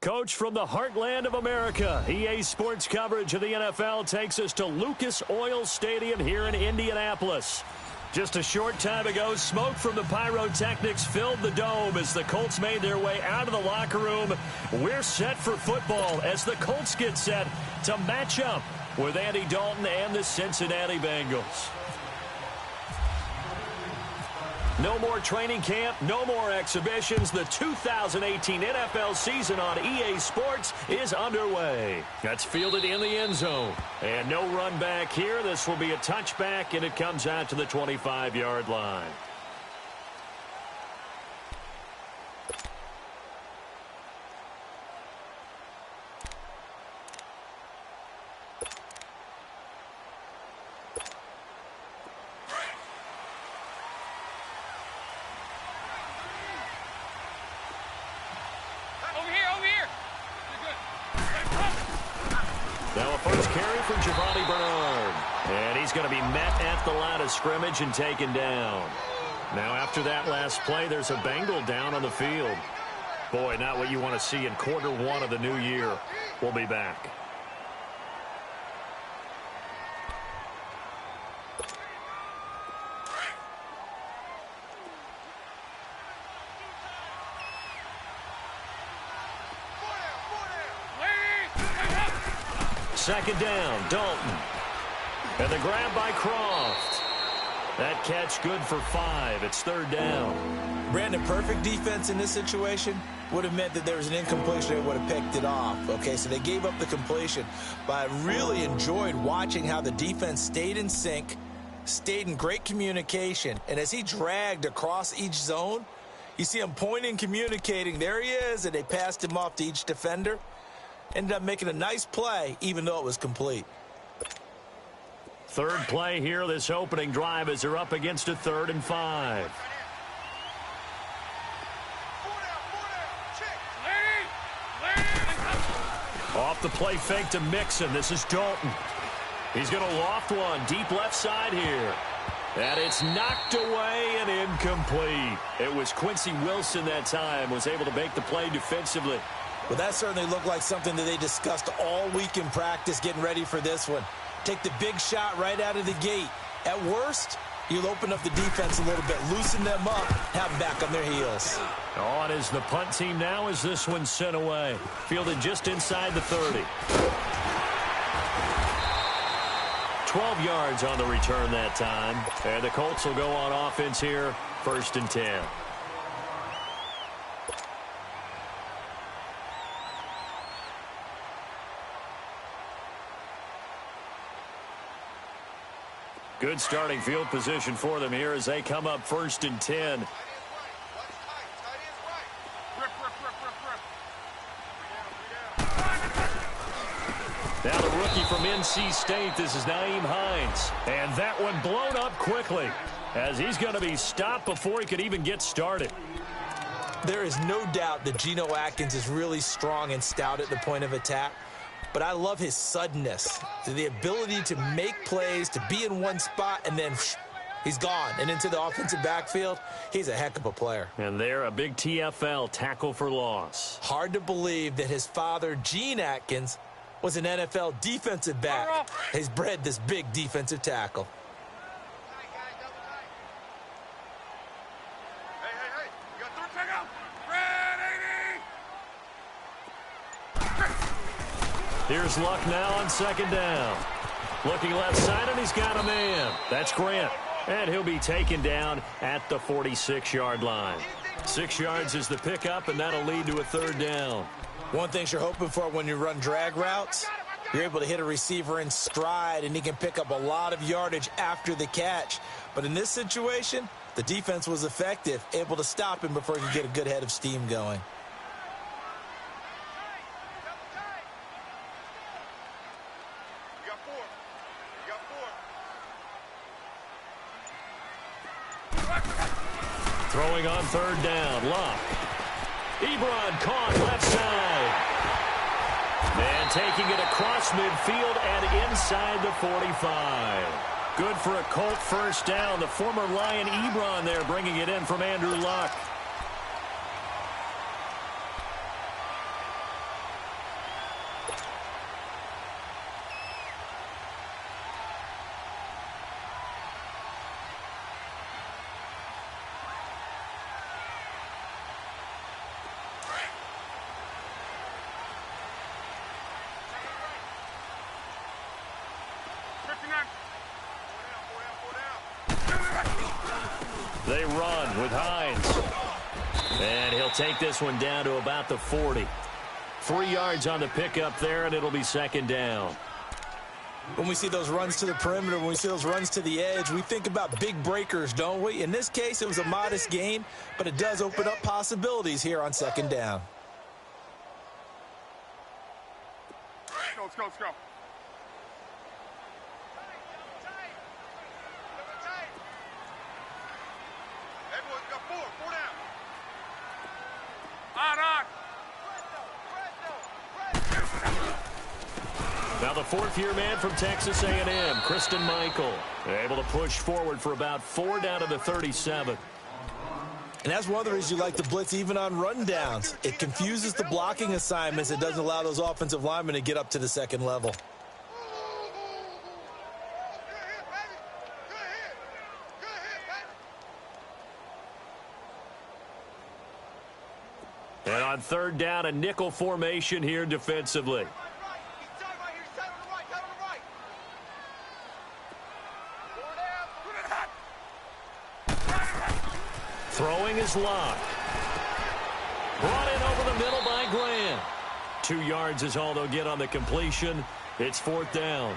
Coach from the heartland of America, EA Sports coverage of the NFL takes us to Lucas Oil Stadium here in Indianapolis. Just a short time ago, smoke from the pyrotechnics filled the dome as the Colts made their way out of the locker room. We're set for football as the Colts get set to match up with Andy Dalton and the Cincinnati Bengals. No more training camp, no more exhibitions. The 2018 NFL season on EA Sports is underway. That's fielded in the end zone. And no run back here. This will be a touchback, and it comes out to the 25-yard line. Going to be met at the line of scrimmage and taken down. Now after that last play, there's a Bengal down on the field. Boy, not what you want to see in quarter one of the new year. We'll be back. Second down, Dalton. And the grab by Croft. That catch good for 5. It's third down. Brandon, perfect defense in this situation would have meant that there was an incompletion. They would have picked it off. Okay, so they gave up the completion. But I really enjoyed watching how the defense stayed in sync, stayed in great communication. And as he dragged across each zone, you see him pointing, communicating. There he is, and they passed him off to each defender. Ended up making a nice play, even though it was complete. Third play here, this opening drive, as they're up against a 3rd and 5. Off the play fake to Mixon. This is Dalton. He's going to loft one deep left side here. And it's knocked away and incomplete. It was Quincy Wilson that time, was able to make the play defensively. Well, that certainly looked like something that they discussed all week in practice, getting ready for this one. Take the big shot right out of the gate. At worst, you'll open up the defense a little bit, loosen them up, have them back on their heels. On is the punt team now as this one's sent away. Fielded just inside the 30. 12 yards on the return that time. And the Colts will go on offense here, 1st and 10. Good starting field position for them here as they come up 1st and 10. Now the rookie from NC State, this is Nyheim Hines. And that one blown up quickly as he's going to be stopped before he could even get started. There is no doubt that Geno Atkins is really strong and stout at the point of attack. But I love his suddenness, the ability to make plays, to be in one spot, and then he's gone and into the offensive backfield. He's a heck of a player. And there, a big TFL, tackle for loss. Hard to believe that his father, Gene Atkins, was an NFL defensive back. He's bred this big defensive tackle. Here's Luck now on 2nd down. Looking left side, and he's got a man. That's Grant. And he'll be taken down at the 46-yard line. 6 yards is the pickup, and that'll lead to a 3rd down. One thing you're hoping for when you run drag routes, you're able to hit a receiver in stride, and he can pick up a lot of yardage after the catch. But in this situation, the defense was effective, able to stop him before he could get a good head of steam going. Throwing on 3rd down, Luck. Ebron caught left side. And taking it across midfield and inside the 45. Good for a Colt 1st down. The former Lion Ebron there bringing it in from Andrew Luck. They run with Hines. And he'll take this one down to about the 40. 3 yards on the pickup there, and it'll be second down. When we see those runs to the perimeter, when we see those runs to the edge, we think about big breakers, don't we? In this case, it was a modest gain, but it does open up possibilities here on second down. Let's go, let's go. Hey, boys, we got four down. On. Now the fourth-year man from Texas A&M, Kristen Michael, able to push forward for about 4 down to the 37. And that's one of the reasons you like to blitz even on rundowns. It confuses the blocking assignments. It doesn't allow those offensive linemen to get up to the second level. And on third down, a nickel formation here defensively. Throwing is locked. Brought in over the middle by Graham. 2 yards is all they'll get on the completion. It's fourth down.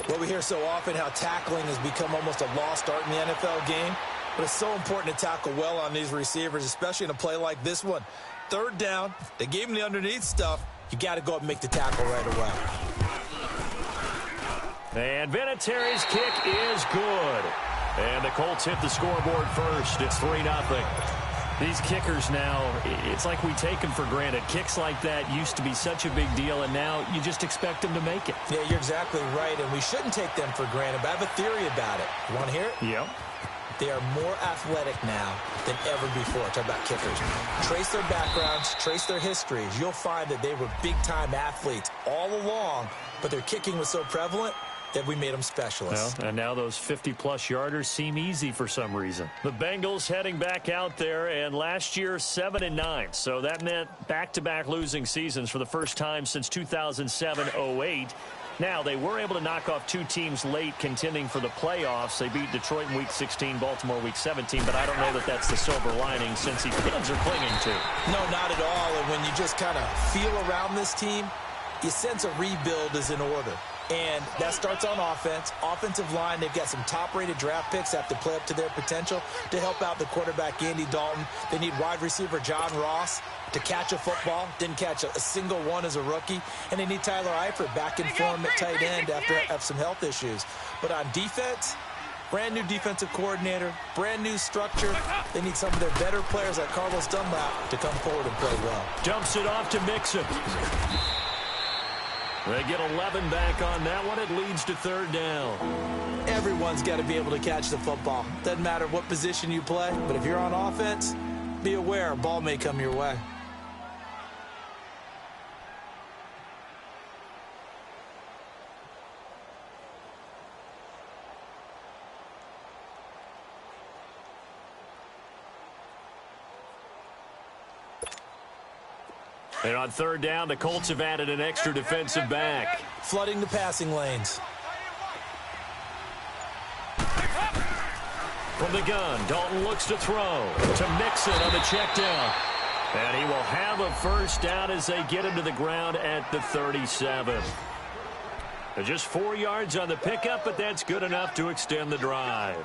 Well, we hear so often how tackling has become almost a lost art in the NFL game. But it's so important to tackle well on these receivers, especially in a play like this one. Third down, they gave him the underneath stuff. You got to go up and make the tackle right away. And Vinatieri's kick is good. And the Colts hit the scoreboard first. It's 3-0. These kickers now, it's like we take them for granted. Kicks like that used to be such a big deal, and now you just expect them to make it. Yeah, you're exactly right, and we shouldn't take them for granted, but I have a theory about it. You want to hear it? Yep. They are more athletic now than ever before. Talk about kickers. Trace their backgrounds, trace their histories. You'll find that they were big-time athletes all along, but their kicking was so prevalent that we made them specialists. Well, and now those 50-plus yarders seem easy for some reason. The Bengals heading back out there, and last year 7-9. So that meant back-to-back losing seasons for the first time since 2007-08. Now, they were able to knock off 2 teams late contending for the playoffs. They beat Detroit in Week 16, Baltimore Week 17, but I don't know that that's the silver lining since these kids are clinging to. No, not at all. And when you just kind of feel around this team, you sense a rebuild is in order. And that starts on offense. Offensive line, they've got some top-rated draft picks that have to play up to their potential to help out the quarterback, Andy Dalton. They need wide receiver John Ross to catch a football. Didn't catch a single one as a rookie. And they need Tyler Eifert back in form at tight end after have some health issues. But on defense, brand new defensive coordinator, brand new structure. They need some of their better players like Carlos Dunlap to come forward and play well. Dumps it off to Mixon. They get 11 back on that one. It leads to third down. Everyone's got to be able to catch the football. Doesn't matter what position you play, but if you're on offense, be aware a ball may come your way. And on third down, the Colts have added an extra defensive back. Flooding the passing lanes. From the gun, Dalton looks to throw to Mixon on the check down. And he will have a first down as they get him to the ground at the 37. Just 4 yards on the pickup, but that's good enough to extend the drive.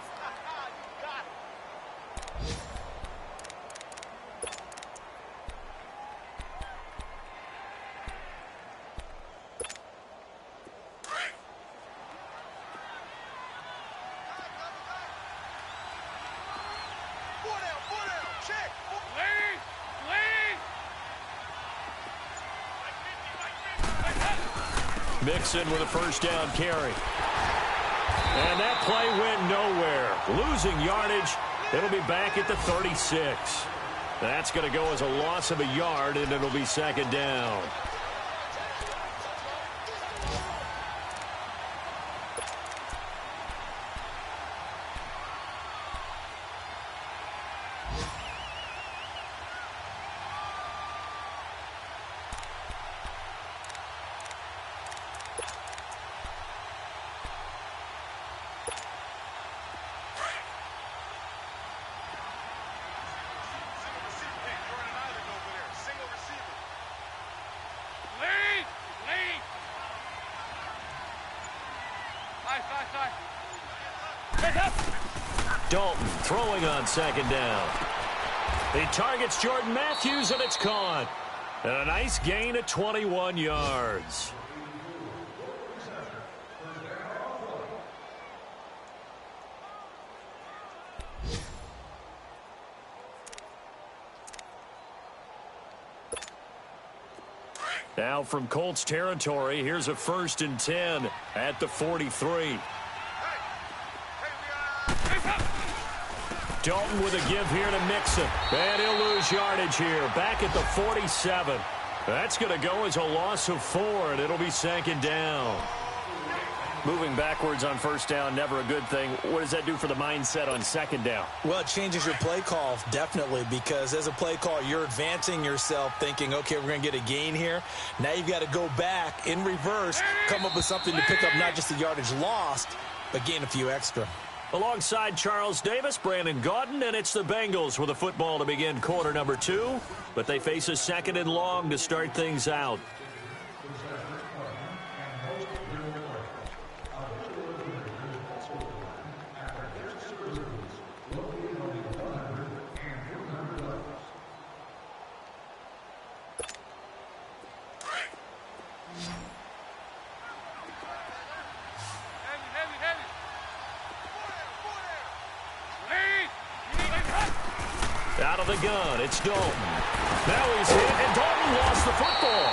Mixon with a first down carry. And that play went nowhere. Losing yardage. It'll be back at the 36. That's going to go as a loss of a yard, and it'll be second down. Dalton throwing on second down. He targets Jordan Matthews, and it's caught. And a nice gain of 21 yards. Now from Colts territory, here's a 1st and 10 at the 43. Dalton with a give here to Mixon. And he'll lose yardage here. Back at the 47. That's going to go as a loss of 4, and it'll be 2nd down. Moving backwards on 1st down, never a good thing. What does that do for the mindset on 2nd down? Well, it changes your play call, definitely, because as a play call, you're advancing yourself thinking, okay, we're going to get a gain here. Now you've got to go back in reverse, come up with something to pick up not just the yardage lost, but gain a few extra. Alongside Charles Davis, Brandon Gaudin, and it's the Bengals with a football to begin quarter number 2. But they face a 2nd and long to start things out. Out of the gun, it's Dalton. Now he's hit, and Dalton lost the football.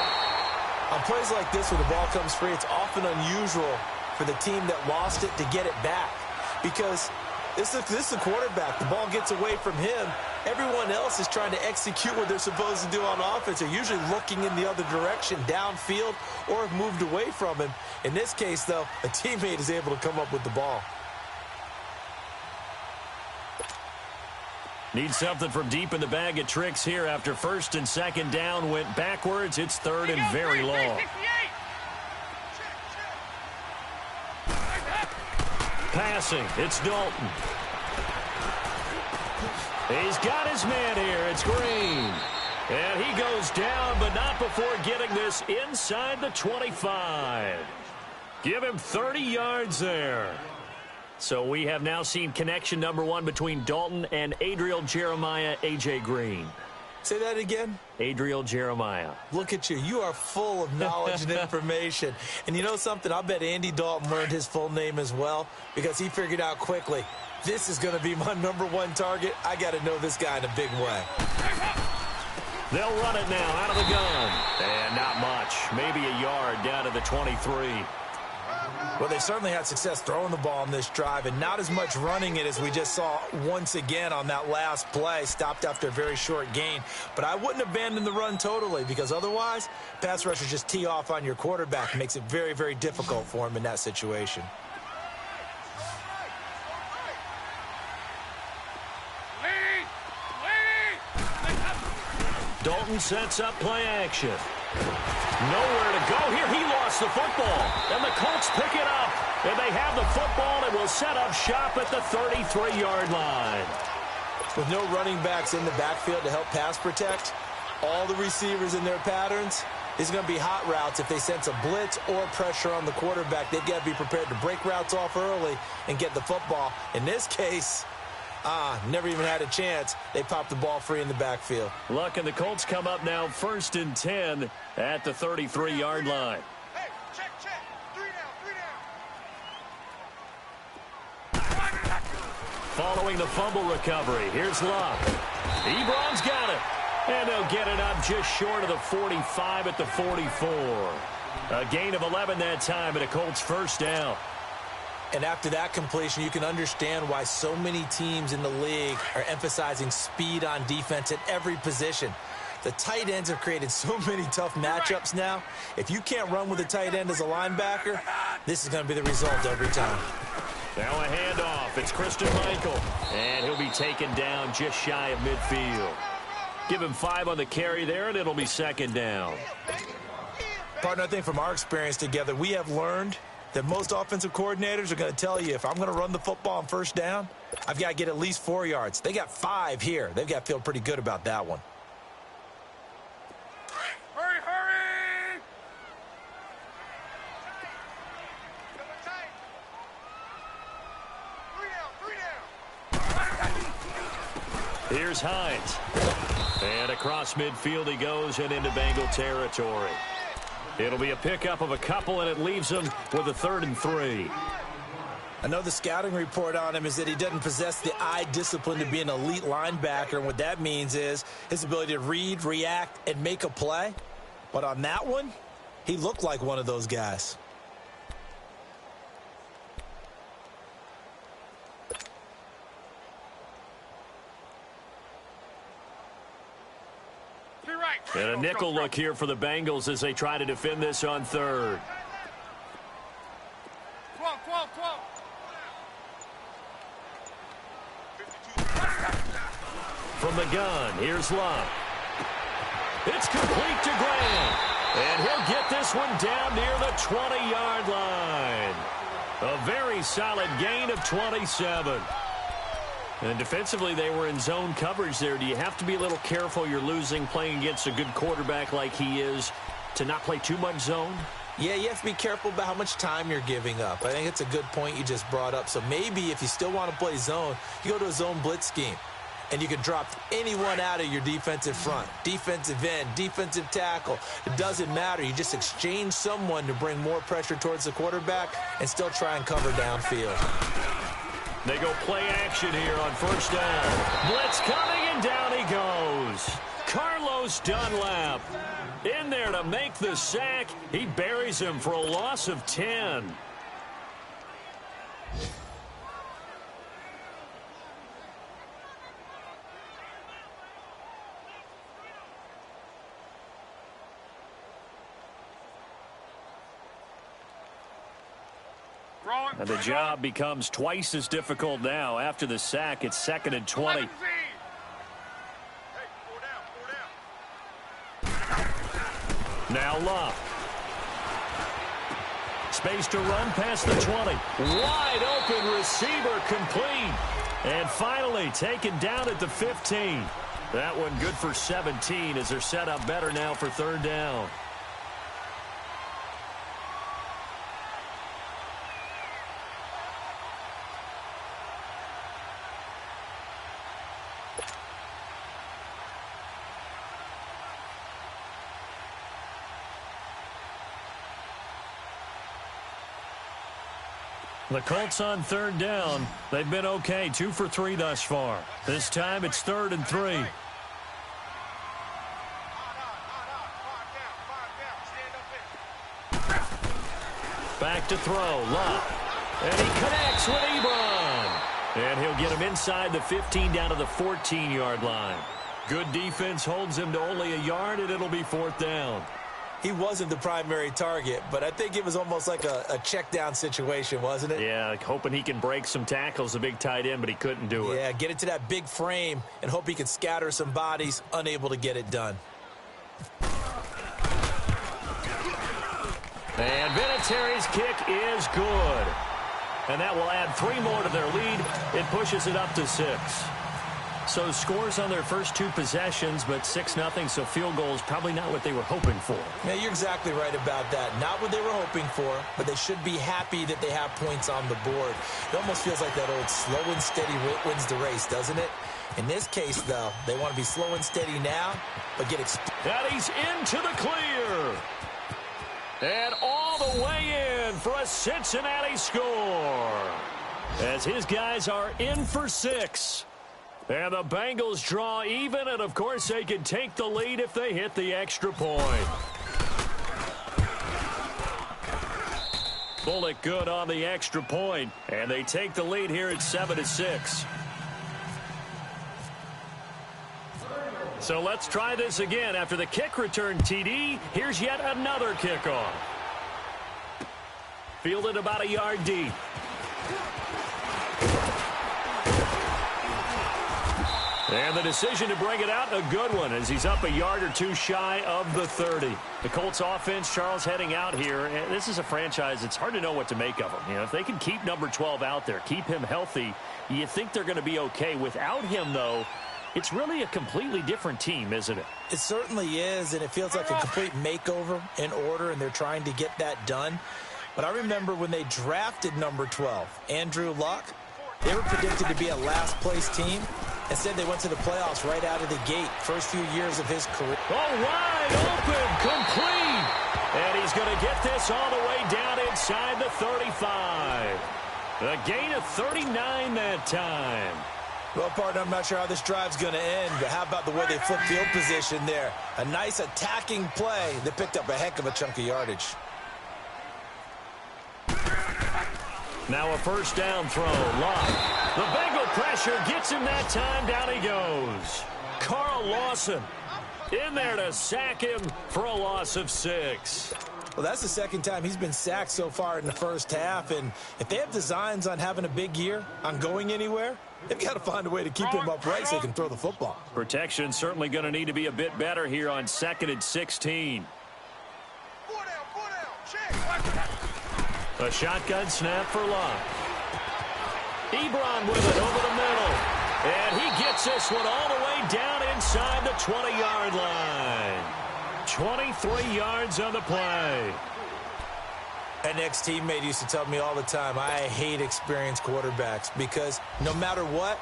On plays like this where the ball comes free, it's often unusual for the team that lost it to get it back. Because this is the quarterback. The ball gets away from him. Everyone else is trying to execute what they're supposed to do on offense. They're usually looking in the other direction, downfield, or have moved away from him. In this case, though, a teammate is able to come up with the ball. Need something from deep in the bag of tricks here after 1st and 2nd down went backwards. It's 3rd and very long. Passing, it's Dalton. He's got his man here. It's Green. And he goes down, but not before getting this inside the 25. Give him 30 yards there. So we have now seen connection number 1 between Dalton and Adriel Jeremiah, A.J. Green. Say that again? Adriel Jeremiah. Look at you. You are full of knowledge and information. And you know something? I bet Andy Dalton learned his full name as well because he figured out quickly, this is going to be my number 1 target. I got to know this guy in a big way. They'll run it now out of the gun. And not much. Maybe a yard down to the 23. Well, they certainly had success throwing the ball on this drive and not as much running it as we just saw once again on that last play. Stopped after a very short gain. But I wouldn't abandon the run totally because otherwise, pass rushers just tee off on your quarterback. Makes it very, very difficult for him in that situation. Dalton sets up play action. Nowhere to go here. He lost the football. And the Colts pick it up. And they have the football and will set up shop at the 33-yard line. With no running backs in the backfield to help pass protect, all the receivers in their patterns, it's going to be hot routes if they sense a blitz or pressure on the quarterback. They've got to be prepared to break routes off early and get the football. In this case, never even had a chance. They popped the ball free in the backfield. Luck and the Colts come up now 1st and 10 at the 33-yard line. Hey, check. 3 down. Following the fumble recovery, here's Luck. Ebron's got it. And they'll get it up just short of the 45 at the 44. A gain of 11 that time and a Colts 1st down. And after that completion, you can understand why so many teams in the league are emphasizing speed on defense at every position. The tight ends have created so many tough matchups now. If you can't run with a tight end as a linebacker, this is going to be the result every time. Now a handoff. It's Christian Michael. And he'll be taken down just shy of midfield. Give him 5 on the carry there, and it'll be 2nd down. Partner, I think from our experience together, we have learned that most offensive coordinators are going to tell you, if I'm going to run the football on 1st down, I've got to get at least 4 yards. They got 5 here. They've got to feel pretty good about that one. Hurry! Here's Hines. And across midfield he goes and into Bengal territory. It'll be a pickup of a couple, and it leaves him with a 3rd and 3. I know the scouting report on him is that he doesn't possess the eye discipline to be an elite linebacker, and what that means is his ability to read, react, and make a play. But on that one, he looked like one of those guys. And a nickel look here for the Bengals as they try to defend this on 3rd. 12, 12, 12. From the gun, here's Love. It's complete to Graham. And he'll get this one down near the 20-yard line. A very solid gain of 27. And defensively, they were in zone coverage there. Do you have to be a little careful? You're losing playing against a good quarterback like he is to not play too much zone? Yeah, you have to be careful about how much time you're giving up. I think it's a good point you just brought up. So maybe if you still want to play zone, you go to a zone blitz scheme. And you can drop anyone out of your defensive front. Defensive end, defensive tackle. It doesn't matter. You just exchange someone to bring more pressure towards the quarterback and still try and cover downfield. They go play action here on 1st down. Blitz coming, and down he goes. Carlos Dunlap in there to make the sack. He buries him for a loss of 10. And the job becomes twice as difficult now. After the sack, it's 2nd and 20. Now Love. Space to run past the 20. Wide open receiver complete. And finally taken down at the 15. That one good for 17 as they're set up better now for 3rd down. The Colts on 3rd down. They've been okay, 2 for 3 thus far. This time it's 3rd and 3. Back to throw, Love. And he connects with Ebron. And he'll get him inside the 15 down to the 14-yard line. Good defense holds him to only a yard, and it'll be 4th down. He wasn't the primary target, but I think it was almost like a check down situation, wasn't it? Yeah, like hoping he can break some tackles, a big tight end, but he couldn't do it. Yeah, get it to that big frame and hope he can scatter some bodies, unable to get it done. And Vinatieri's kick is good. And that will add 3 more to their lead. It pushes it up to 6. So scores on their first 2 possessions, but 6-0, so field goal is probably not what they were hoping for. Yeah, you're exactly right about that. Not what they were hoping for, but they should be happy that they have points on the board. It almost feels like that old slow and steady wins the race, doesn't it? In this case, though, they want to be slow and steady now, but get and he's into the clear. And all the way in for a Cincinnati score. As his guys are in for 6. And the Bengals draw even, and of course they can take the lead if they hit the extra point. Bullock good on the extra point, and they take the lead here at 7-6. So let's try this again. After the kick return TD, here's yet another kickoff. Fielded about a yard deep. And the decision to bring it out, a good one, as he's up a yard or 2 shy of the 30. The Colts offense, Charles, heading out here. And this is a franchise, it's hard to know what to make of them. You know, if they can keep number 12 out there, keep him healthy, you think they're going to be okay. Without him, though, it's really a completely different team, isn't it? It certainly is, and it feels like a complete makeover in order, and they're trying to get that done. But I remember when they drafted number 12, Andrew Luck, they were predicted to be a last-place team, Instead, they went to the playoffs right out of the gate. First few years of his career. Oh, wide open, complete. And he's going to get this all the way down inside the 35. A gain of 39 that time. Well, partner, I'm not sure how this drive's going to end, but how about the way they flipped field position there? A nice attacking play that picked up a heck of a chunk of yardage. Now a first down throw. Locke. The Bengal pressure gets him that time. Down he goes. Carl Lawson in there to sack him for a loss of 6. Well, that's the second time he's been sacked so far in the first half. And if they have designs on having a big year, on going anywhere, they've got to find a way to keep him upright so they can throw the football. Protection certainly going to need to be a bit better here on 2nd and 16. A shotgun snap for Locke. Ebron with it over the middle. And he gets this one all the way down inside the 20-yard line. 23 yards on the play. An ex-teammate used to tell me all the time, I hate experienced quarterbacks because no matter what,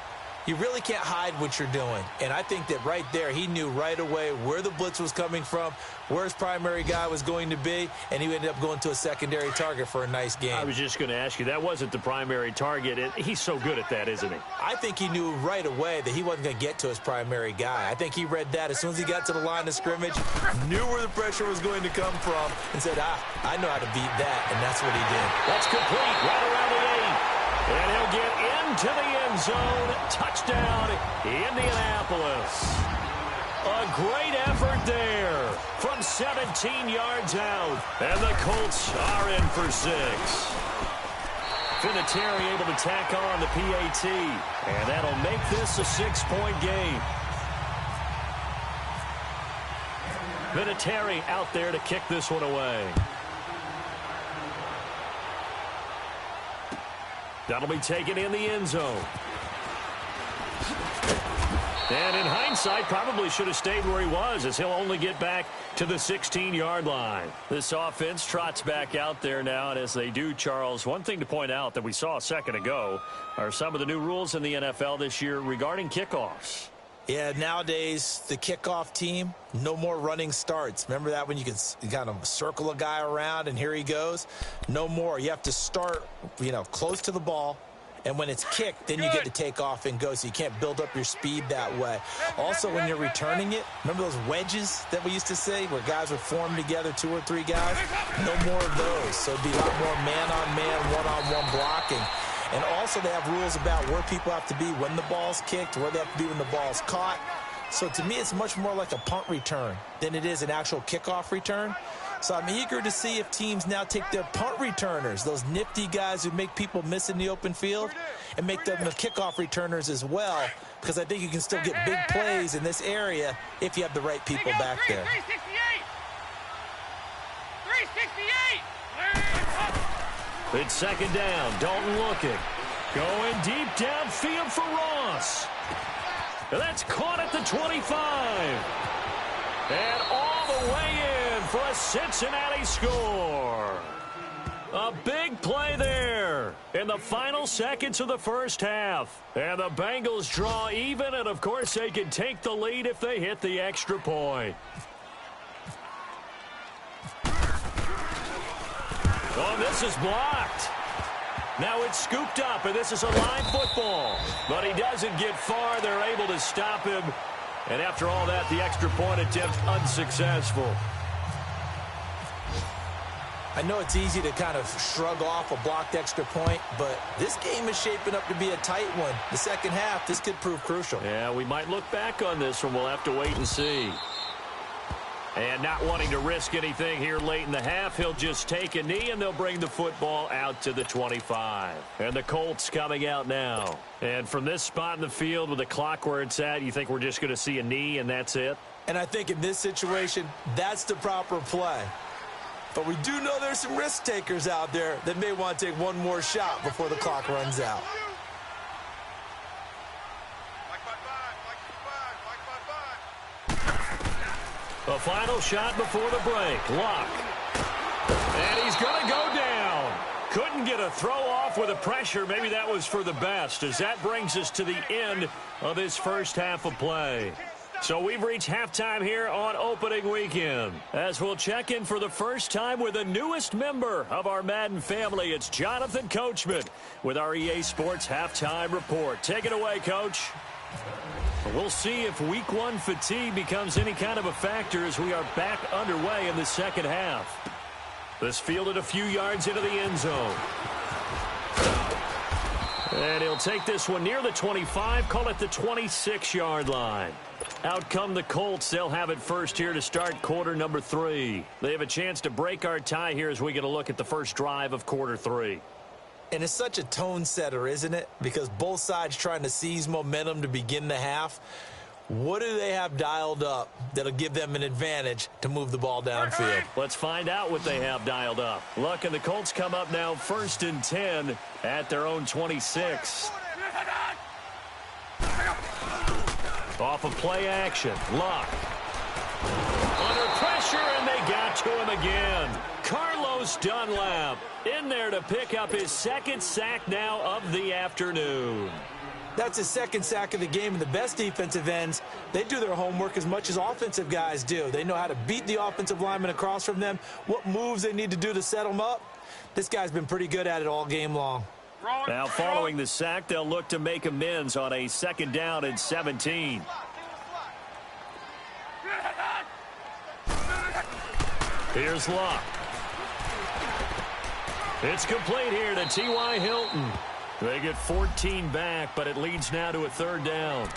you really can't hide what you're doing. And I think that right there, he knew right away where the blitz was coming from, where his primary guy was going to be, and he ended up going to a secondary target for a nice game. I was just going to ask you, that wasn't the primary target. He's so good at that, isn't he? I think he knew right away that he wasn't going to get to his primary guy. I think he read that as soon as he got to the line of scrimmage, knew where the pressure was going to come from, and said, I know how to beat that, and that's what he did. That's complete right around the 8. And he'll get into the end zone. Touchdown, Indianapolis. A great effort there from 17 yards out. And the Colts are in for 6. Vinatieri able to tack on the PAT. And that'll make this a 6-point game. Vinatieri out there to kick this one away. That'll be taken in the end zone. And in hindsight, probably should have stayed where he was, as he'll only get back to the 16-yard line. This offense trots back out there now, and as they do, Charles, one thing to point out that we saw a second ago are some of the new rules in the NFL this year regarding kickoffs. Yeah, nowadays, the kickoff team, no more running starts. Remember that when you could kind of circle a guy around and here he goes? No more. You have to start, close to the ball. And when it's kicked, then you get to take off and go, so you can't build up your speed that way. Also, when you're returning it, remember those wedges that we used to say where guys would form together, 2 or 3 guys? No more of those. So it'd be a lot more man-on-man, one-on-one blocking. And also they have rules about where people have to be when the ball's kicked, where they have to be when the ball's caught. So to me, it's much more like a punt return than it is an actual kickoff return. So I'm eager to see if teams now take their punt returners, those nifty guys who make people miss in the open field, and make them the kickoff returners as well, because I think you can still get big plays in this area if you have the right people back there. 368! It's second down. Dalton looking. Going deep downfield for Ross. That's caught at the 25. And all the way in for a Cincinnati score. A big play there in the final seconds of the first half. And the Bengals draw even, and of course they can take the lead if they hit the extra point. Oh, this is blocked. Now it's scooped up, and this is a line football. But he doesn't get far. They're able to stop him. And after all that, the extra point attempt unsuccessful. I know it's easy to kind of shrug off a blocked extra point, but this game is shaping up to be a tight one. The second half, this could prove crucial. Yeah, we might look back on this one. We'll have to wait and see. And not wanting to risk anything here late in the half, he'll just take a knee, and they'll bring the football out to the 25. And the Colts coming out now. And from this spot in the field with the clock where it's at, you think we're just going to see a knee and that's it? And I think in this situation, that's the proper play. But we do know there's some risk takers out there that may want to take one more shot before the clock runs out. A final shot before the break. Luck. And he's going to go down. Couldn't get a throw off off with the pressure. Maybe that was for the best, as that brings us to the end of this first half of play. So we've reached halftime here on opening weekend. As we'll check in for the first time with the newest member of our Madden family, it's Jonathan Coachman with our EA Sports Halftime Report. Take it away, Coach. We'll see if Week 1 fatigue becomes any kind of a factor as we are back underway in the second half. This fielded a few yards into the end zone. And he'll take this one near the 25, call it the 26-yard line. Out come the Colts. They'll have it first here to start quarter number 3. They have a chance to break our tie here as we get a look at the first drive of quarter 3. And it's such a tone setter, isn't it? Because both sides trying to seize momentum to begin the half. What do they have dialed up that'll give them an advantage to move the ball downfield? Let's find out what they have dialed up. Luck and the Colts come up now first and 10 at their own 26. Off of play action. Luck. Under pressure, and they got to him again. Carlos Dunlap in there to pick up his second sack now of the afternoon. That's his second sack of the game, and the best defensive ends, they do their homework as much as offensive guys do. They know how to beat the offensive lineman across from them, what moves they need to do to set them up. This guy's been pretty good at it all game long. Now following the sack, they'll look to make amends on a second down and 17. Here's Luck. It's complete here to T.Y. Hilton. They get 14 back, but it leads now to a third down.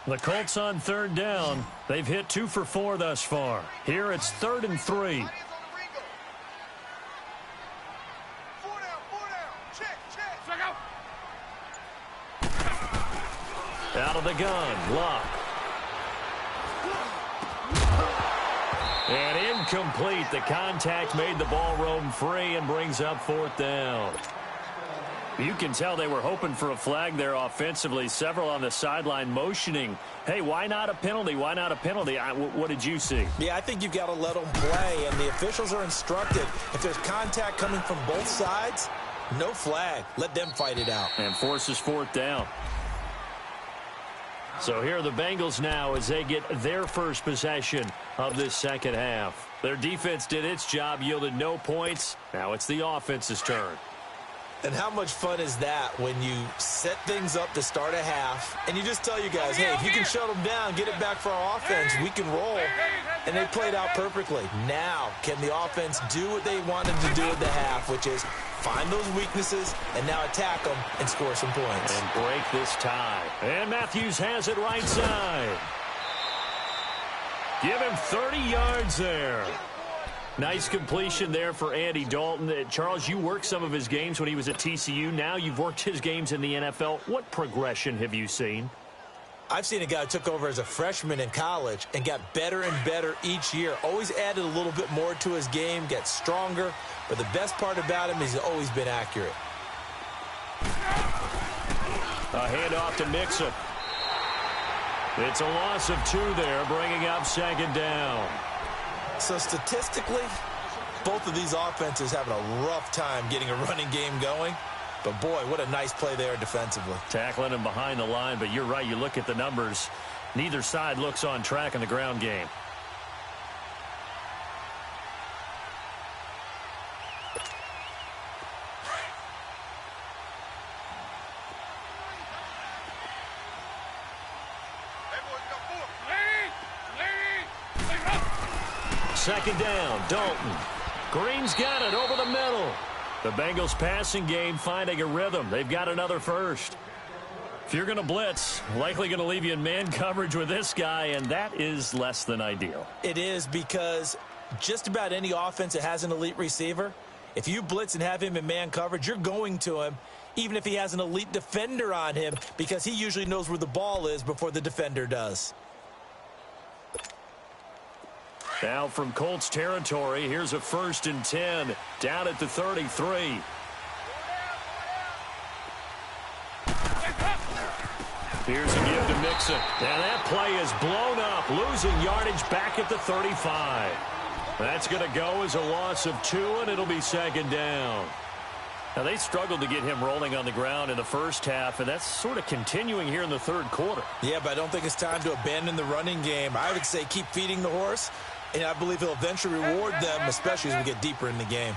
The Colts on third down. They've hit 2 for 4 thus far. Here it's 3rd and 3. Out of the gun, Luck. And incomplete. The contact made the ball roam free and brings up 4th down. You can tell they were hoping for a flag there offensively. Several on the sideline motioning. Hey, why not a penalty? Why not a penalty? What did you see? Yeah, I think you've got to let them play, and the officials are instructed. If there's contact coming from both sides, no flag. Let them fight it out. And forces 4th down. So here are the Bengals now as they get their first possession of this second half. Their defense did its job, yielded no points. Now it's the offense's turn. And how much fun is that when you set things up to start a half and you just tell you guys, hey, if you can shut them down, get it back for our offense, we can roll. And they played out perfectly. Now, can the offense do what they wanted to do at the half, which is find those weaknesses and now attack them and score some points. And break this tie. And Matthews has it right side. Give him 30 yards there. Nice completion there for Andy Dalton. Charles, you worked some of his games when he was at TCU. Now you've worked his games in the NFL. What progression have you seen? I've seen a guy who took over as a freshman in college and got better and better each year. Always added a little bit more to his game, gets stronger. But the best part about him is he's always been accurate. A handoff to Mixon. It's a loss of 2 there, bringing up second down. So statistically, both of these offenses having a rough time getting a running game going. But, boy, what a nice play there defensively. Tackling him behind the line, but you're right. You look at the numbers. Neither side looks on track in the ground game. Second down, Dalton. Green's got it over the middle. The Bengals passing game finding a rhythm. They've got another first. If you're going to blitz, likely going to leave you in man coverage with this guy, and that is less than ideal. It is, because just about any offense that has an elite receiver, if you blitz and have him in man coverage, you're going to him, even if he has an elite defender on him, because he usually knows where the ball is before the defender does. Now from Colts territory, here's a 1st and 10 down at the 33. Here's a give to Mixon. And that play is blown up, losing yardage back at the 35. That's going to go as a loss of 2, and it'll be second down. Now, they struggled to get him rolling on the ground in the first half, and that's sort of continuing here in the third quarter. Yeah, but I don't think it's time to abandon the running game. I would say keep feeding the horse, and I believe he'll eventually reward them, especially as we get deeper in the game.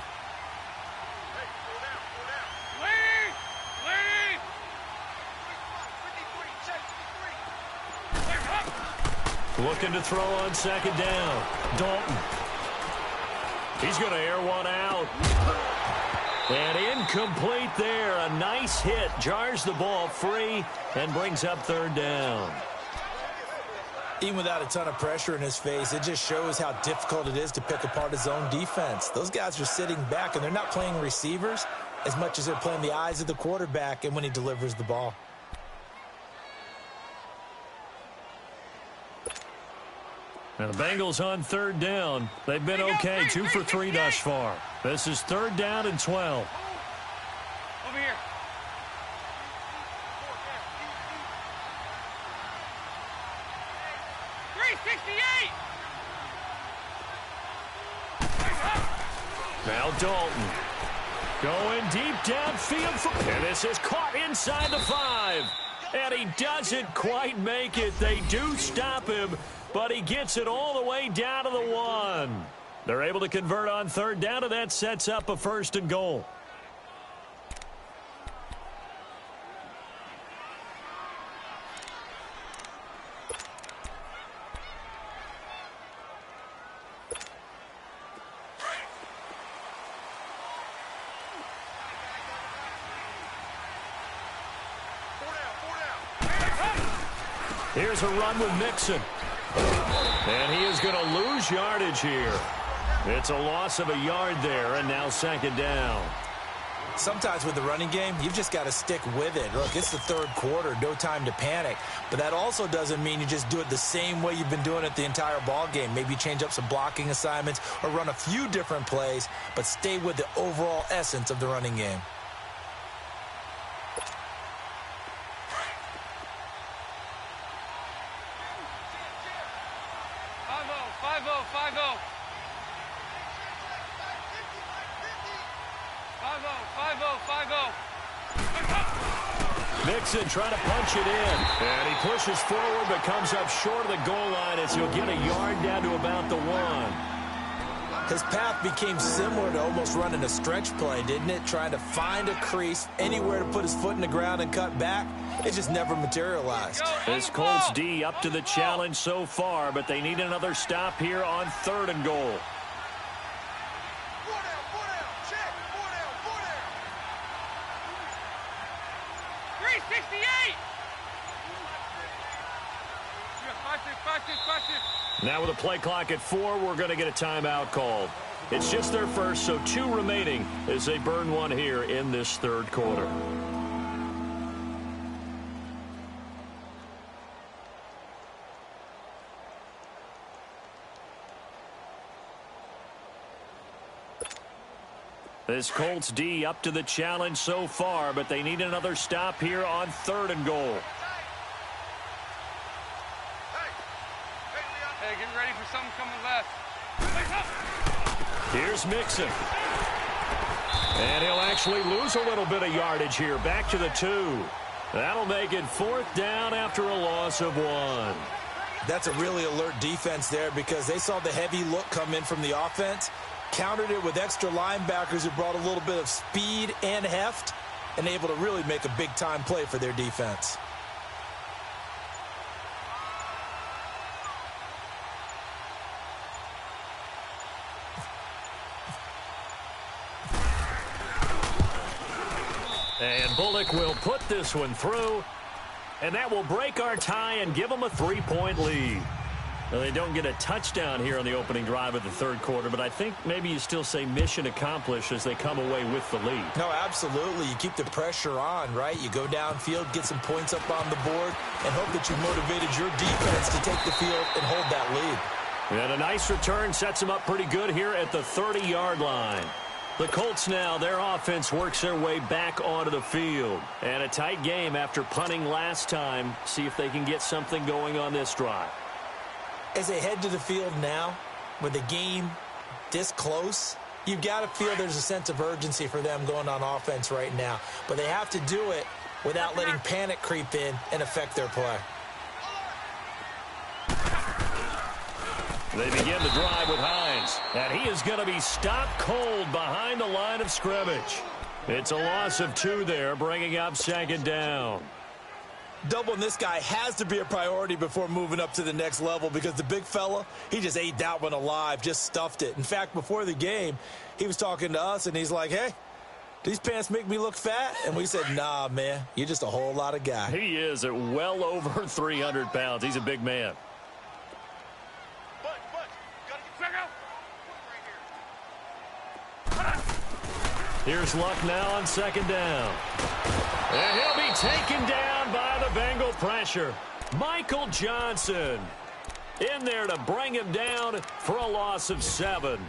Looking to throw on second down. Dalton. He's going to air one out. And incomplete there. A nice hit. Jars the ball free and brings up third down. Even without a ton of pressure in his face, it just shows how difficult it is to pick apart his own defense. Those guys are sitting back, and they're not playing receivers as much as they're playing the eyes of the quarterback and when he delivers the ball. Now the Bengals on third down. They've been okay, 2 for 3 thus far. This is third down and 12. Over here. .368. Now Dalton going deep downfield. And this is caught inside the 5. And he doesn't quite make it. They do stop him, but he gets it all the way down to the 1. They're able to convert on third down, and that sets up a first and goal. Here's a run with Mixon. And he is going to lose yardage here. It's a loss of a yard there, and now second down. Sometimes with the running game, you've just got to stick with it. Look, it's the third quarter, no time to panic. But that also doesn't mean you just do it the same way you've been doing it the entire ball game. Maybe change up some blocking assignments or run a few different plays, but stay with the overall essence of the running game. Mixon trying to punch it in. And he pushes forward but comes up short of the goal line as he'll get a yard down to about the 1. His path became similar to almost running a stretch play, didn't it? Trying to find a crease, anywhere to put his foot in the ground and cut back. It just never materialized. This Colts D up to the challenge so far, but they need another stop here on third and goal. Now with a play clock at 4, we're going to get a timeout called. It's just their first, so 2 remaining as they burn one here in this third quarter. This Colts D up to the challenge so far, but they need another stop here on third and goal. Hey, get ready for something coming left. Here's Mixon. And he'll actually lose a little bit of yardage here. Back to the 2. That'll make it fourth down after a loss of 1. That's a really alert defense there because they saw the heavy look come in from the offense, countered it with extra linebackers who brought a little bit of speed and heft, and able to really make a big-time play for their defense. And Bullock will put this one through, and that will break our tie and give them a 3-point lead. Now, they don't get a touchdown here on the opening drive of the third quarter, but I think maybe you still say mission accomplished as they come away with the lead. No, absolutely. You keep the pressure on, right? You go downfield, get some points up on the board, and hope that you motivated your defense to take the field and hold that lead. And a nice return sets them up pretty good here at the 30-yard line. The Colts now, their offense works their way back onto the field. And a tight game after punting last time. See if they can get something going on this drive. As they head to the field now, with the game this close, you've got to feel there's a sense of urgency for them going on offense right now. But they have to do it without letting panic creep in and affect their play. They begin the drive with Hines, and he is going to be stopped cold behind the line of scrimmage. It's a loss of 2 there, bringing up 2nd down. Doubling this guy has to be a priority before moving up to the next level because the big fella, he just ate that one alive, just stuffed it. In fact, before the game, he was talking to us, and he's like, hey, these pants make me look fat? And we said, nah, man, you're just a whole lot of guy. He is at well over 300 pounds. He's a big man. Here's Luck now on 2nd down. And he'll be taken down by the Bengal pressure. Michael Johnson in there to bring him down for a loss of 7.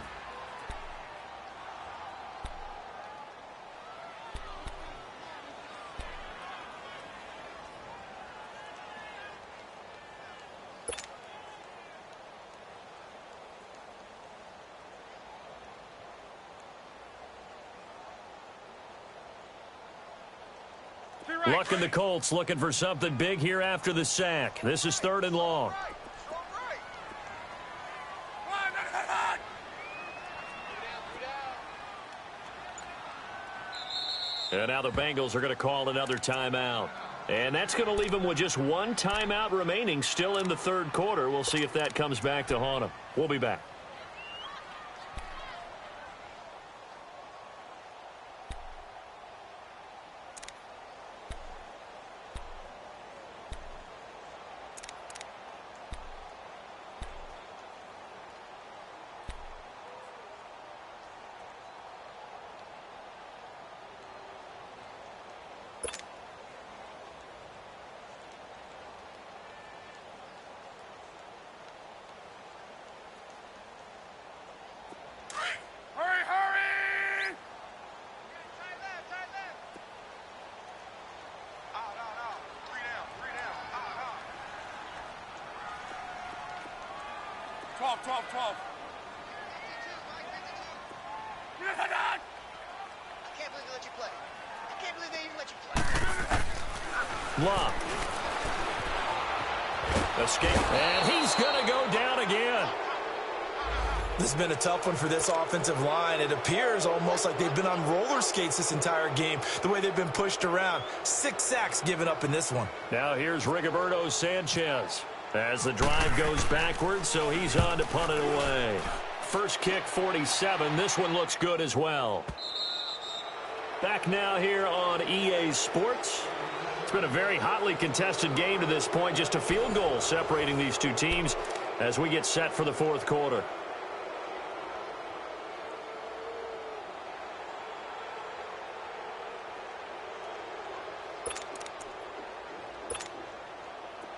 Luck and the Colts looking for something big here after the sack. This is 3rd and long. And now the Bengals are going to call another timeout. And that's going to leave them with just 1 timeout remaining still in the 3rd quarter. We'll see if that comes back to haunt them. We'll be back. Luck. Escape. And he's going to go down again. This has been a tough one for this offensive line. It appears almost like they've been on roller skates this entire game, the way they've been pushed around. 6 sacks given up in this one. Now here's Rigoberto Sanchez as the drive goes backwards, so he's on to punt it away. First kick, 47. This one looks good as well. Back now here on EA Sports. It's been a very hotly contested game to this point. Just a field goal separating these two teams as we get set for the 4th quarter.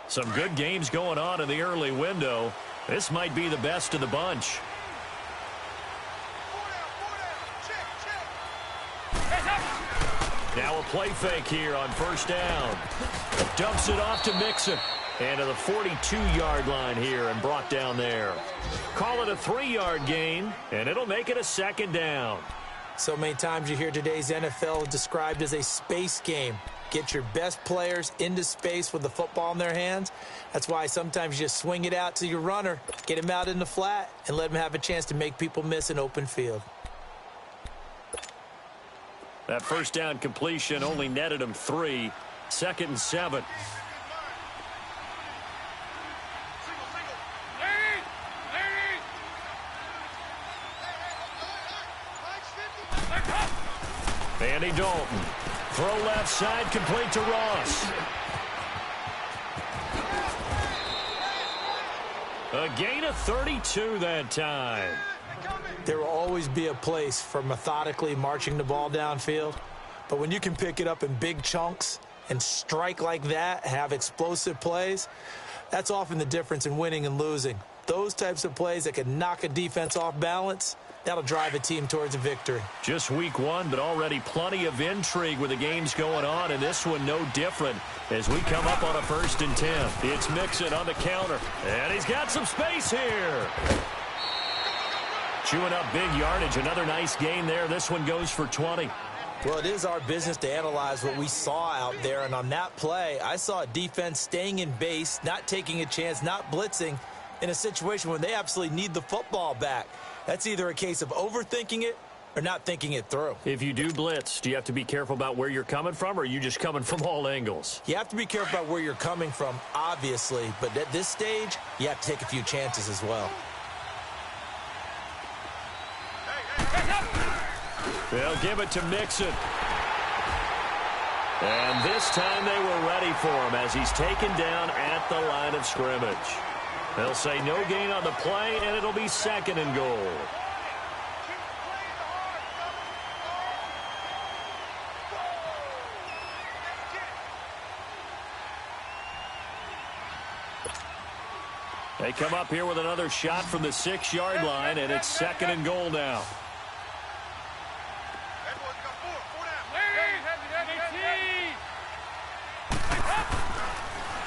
Some good games going on in the early window. This might be the best of the bunch. Now a play fake here on 1st down. Dumps it off to Mixon. And to the 42-yard line here and brought down there. Call it a 3-yard gain, and it'll make it a 2nd down. So many times you hear today's NFL described as a space game. Get your best players into space with the football in their hands. That's why sometimes you just swing it out to your runner, get him out in the flat, and let him have a chance to make people miss an open field. That 1st down completion only netted him 3. 2nd and 7. Andy Dalton. Throw left side, complete to Ross. A gain of 32 that time. There will always be a place for methodically marching the ball downfield. But when you can pick it up in big chunks and strike like that, have explosive plays, that's often the difference in winning and losing. Those types of plays that can knock a defense off balance, That'll drive a team towards a victory. Just week one, but already plenty of intrigue with the games going on, and this one no different as we come up on a 1st and 10. It's Mixon on the counter, and he's got some space here. Chewing up big yardage. Another nice gain there. This one goes for 20. Well, it is our business to analyze what we saw out there, and on that play, I saw a defense staying in base, not taking a chance, not blitzing in a situation where they absolutely need the football back. That's either a case of overthinking it or not thinking it through. If you do blitz, do you have to be careful about where you're coming from, or are you just coming from all angles? You have to be careful about where you're coming from, obviously, but at this stage, you have to take a few chances as well. They'll give it to Mixon. And this time they were ready for him as he's taken down at the line of scrimmage. They'll say no gain on the play, and it'll be 2nd and goal. They come up here with another shot from the 6-yard line, and it's 2nd and goal now.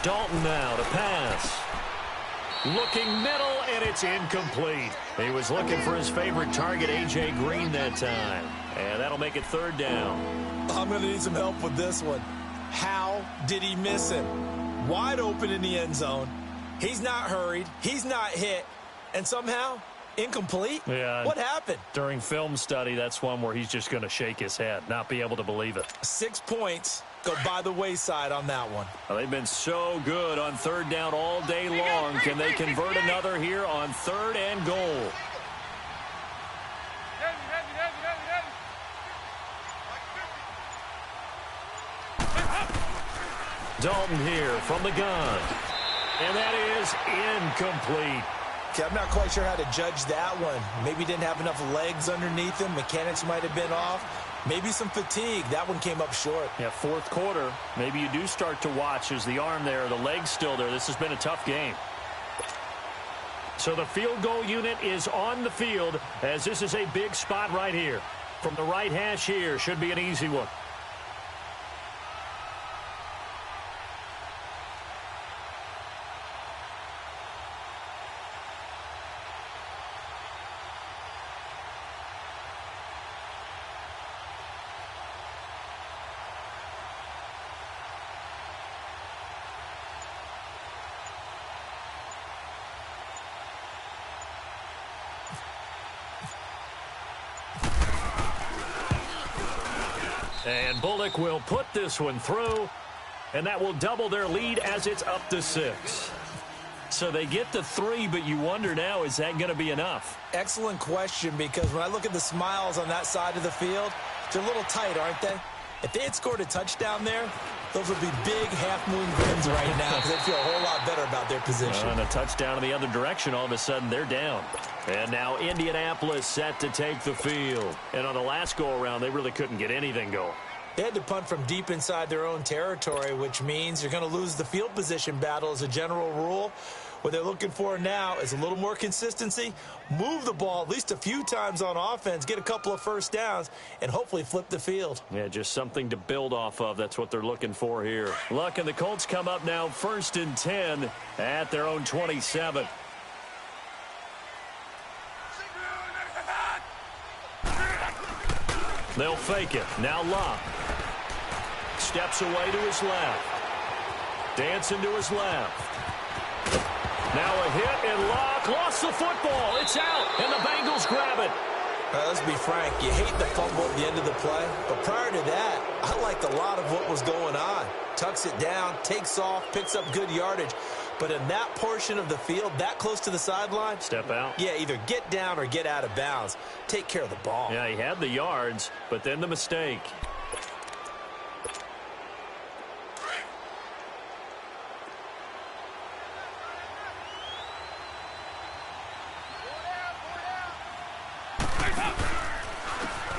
Dalton now to pass. Looking middle, and it's incomplete. He was looking for his favorite target, A.J. Green, that time. And that'll make it 3rd down. I'm going to need some help with this one. How did he miss him? Wide open in the end zone. He's not hurried. He's not hit. And somehow, incomplete? Yeah. What happened? During film study, that's one where he's just going to shake his head, not be able to believe it. 6 points go by the wayside on that one. Well, they've been so good on 3rd down all day long. Can they convert another here on 3rd and goal? Dalton here from the gun. And that is incomplete. Okay, I'm not quite sure how to judge that one. Maybe didn't have enough legs underneath him. Mechanics might have been off. Maybe some fatigue. That one came up short. Yeah, 4th quarter. Maybe you do start to watch as the arm there, the leg's still there. This has been a tough game. So the field goal unit is on the field as this is a big spot right here. From the right hash here, should be an easy one. And Bullock will put this one through, and that will double their lead as it's up to 6. So they get to 3, but you wonder now, is that going to be enough? Excellent question, because when I look at the smiles on that side of the field, they're a little tight, aren't they? If they had scored a touchdown there, those would be big half-moon grins right now because they'd feel a whole lot better about their position. And a touchdown in the other direction, all of a sudden they're down. And now Indianapolis set to take the field. And on the last go-around, they really couldn't get anything going. They had to punt from deep inside their own territory, which means you're going to lose the field position battle as a general rule. What they're looking for now is a little more consistency, move the ball at least a few times on offense, get a couple of first downs, and hopefully flip the field. Yeah, just something to build off of. That's what they're looking for here. Luck and the Colts come up now 1st and 10 at their own 27. They'll fake it. Now Luck steps away to his left. Dancing to his left. Now a hit, and Luck lost the football. It's out, and the Bengals grab it. Let's be frank. You hate the fumble at the end of the play. But prior to that, I liked a lot of what was going on. Tucks it down, takes off, picks up good yardage. But in that portion of the field, that close to the sideline, step out. Yeah, either get down or get out of bounds. Take care of the ball. Yeah, he had the yards, but then the mistake.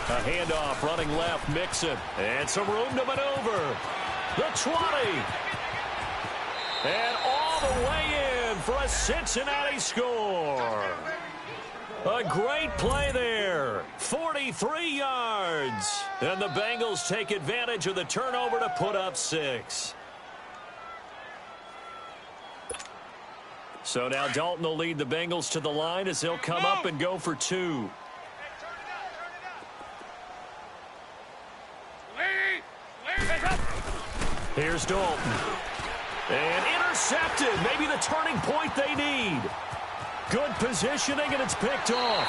A handoff, running left, Mixon. And some room to maneuver. The 20. And all the way in for a Cincinnati score. A great play there. 43 yards. And the Bengals take advantage of the turnover to put up 6. So now Dalton will lead the Bengals to the line as they'll come up and go for 2. Here's Dalton. And intercepted. Maybe the turning point they need. Good positioning, and it's picked off.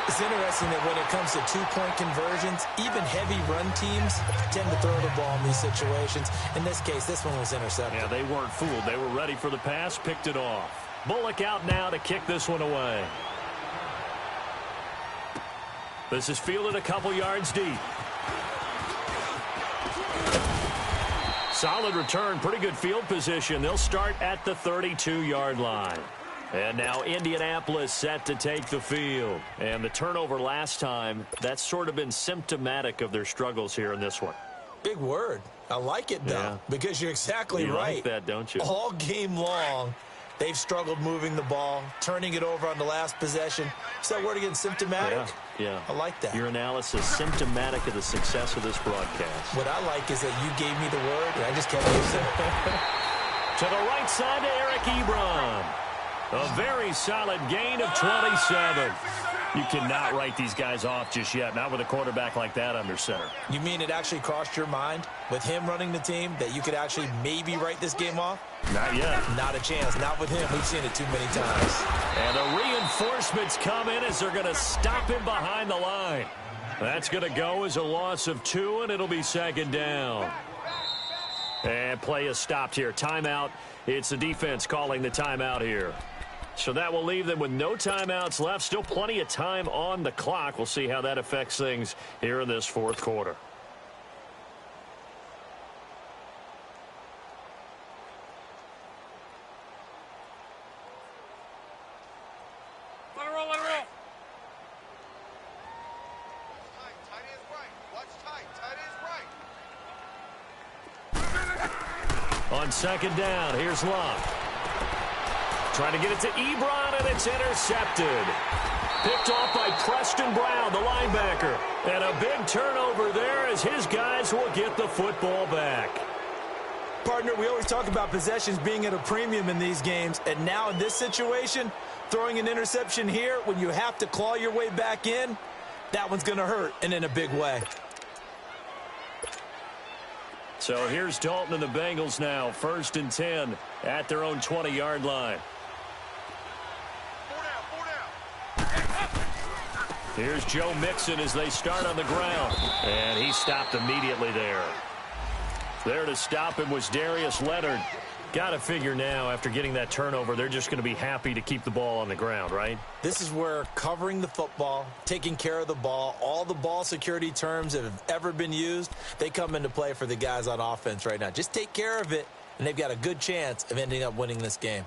It's interesting that when it comes to two-point conversions, even heavy run teams tend to throw the ball in these situations. In this case, this one was intercepted. Yeah, they weren't fooled. They were ready for the pass, picked it off. Bullock out now to kick this one away. This is fielded a couple yards deep. Solid return, pretty good field position. They'll start at the 32-yard line. And now Indianapolis set to take the field. And the turnover last time, that's sort of been symptomatic of their struggles here in this one. Big word. I like it, though, because you're exactly right. You like that, don't you? All game long, they've struggled moving the ball, turning it over on the last possession. So that word again, symptomatic? Yeah. I like that. Your analysis, symptomatic of the success of this broadcast. What I like is that you gave me the word, and I just kept using it. To the right side to Eric Ebron. A very solid gain of 27. You cannot write these guys off just yet, not with a quarterback like that under center. You mean it actually crossed your mind with him running the team that you could actually maybe write this game off? Not yet. Not a chance. Not with him. We've seen it too many times. And the reinforcements come in as they're going to stop him behind the line. That's going to go as a loss of 2, and it'll be second down. And play is stopped here. Timeout. It's the defense calling the timeout here. So that will leave them with no timeouts left. Still plenty of time on the clock. We'll see how that affects things here in this fourth quarter. Let it roll, let it roll. Tight ends right. Watch tight. Tight ends right. On second down, here's Love. Trying to get it to Ebron, and it's intercepted. Picked off by Preston Brown, the linebacker. And a big turnover there as his guys will get the football back. Partner, we always talk about possessions being at a premium in these games. And now in this situation, throwing an interception here when you have to claw your way back in, that one's going to hurt, and in a big way. So here's Dalton and the Bengals now. 1st and 10 at their own 20-yard line. Here's Joe Mixon as they start on the ground. And he stopped immediately there. There to stop him was Darius Leonard. Got to figure now, after getting that turnover, they're just going to be happy to keep the ball on the ground, right? This is where covering the football, taking care of the ball, all the ball security terms that have ever been used, they come into play for the guys on offense right now. Just take care of it, and they've got a good chance of ending up winning this game.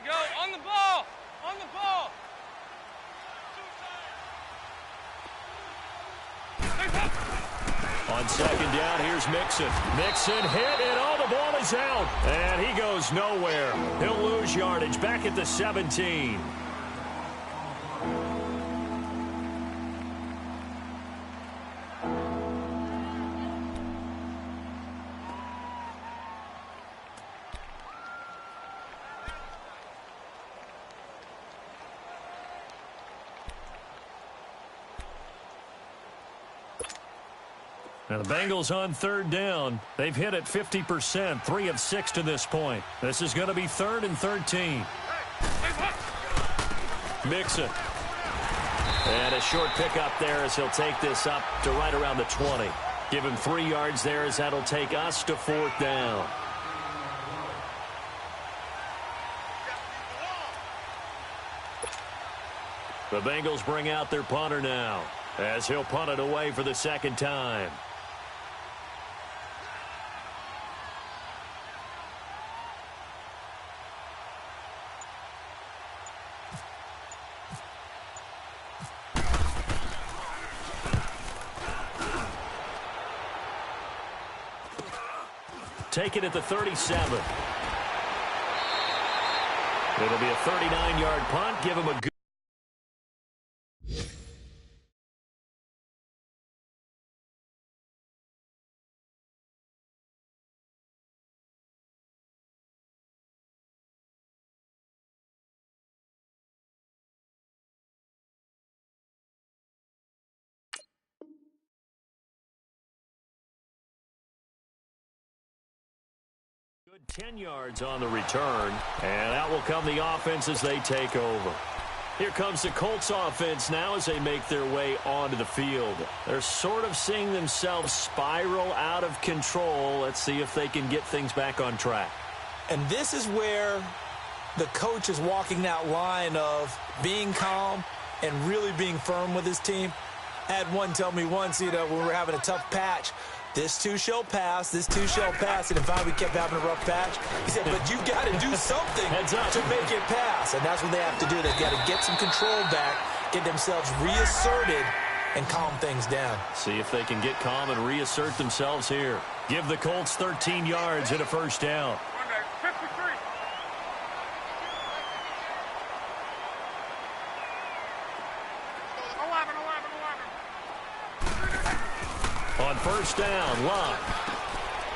You go, on the ball, on the ball. On second down, here's Mixon. Mixon hit, and oh, the ball is out. And he goes nowhere. He'll lose yardage back at the 17. Now the Bengals on 3rd down. They've hit it 50%, 3 of 6 to this point. This is going to be 3rd and 13. Mixon. And a short pickup there as he'll take this up to right around the 20. Give him 3 yards there as that'll take us to 4th down. The Bengals bring out their punter now as he'll punt it away for the 2nd time. take it at the 37. It'll be a 39-yard punt. Give him a good. Good 10 yards on the return, and out will come the offense as they take over. Here comes the Colts offense now as they make their way onto the field. They're sort of seeing themselves spiral out of control. Let's see if they can get things back on track. And this is where the coach is walking that line of being calm and really being firm with his team. I had one tell me once, when we were having a tough patch, this too shall pass, this too shall pass. And in fact, we kept having a rough patch. He said, but you've got to do something to make it pass. And that's what they have to do. They've got to get some control back, get themselves reasserted, and calm things down. See if they can get calm and reassert themselves here. Give the Colts 13 yards and a first down. 53. On first down, Love.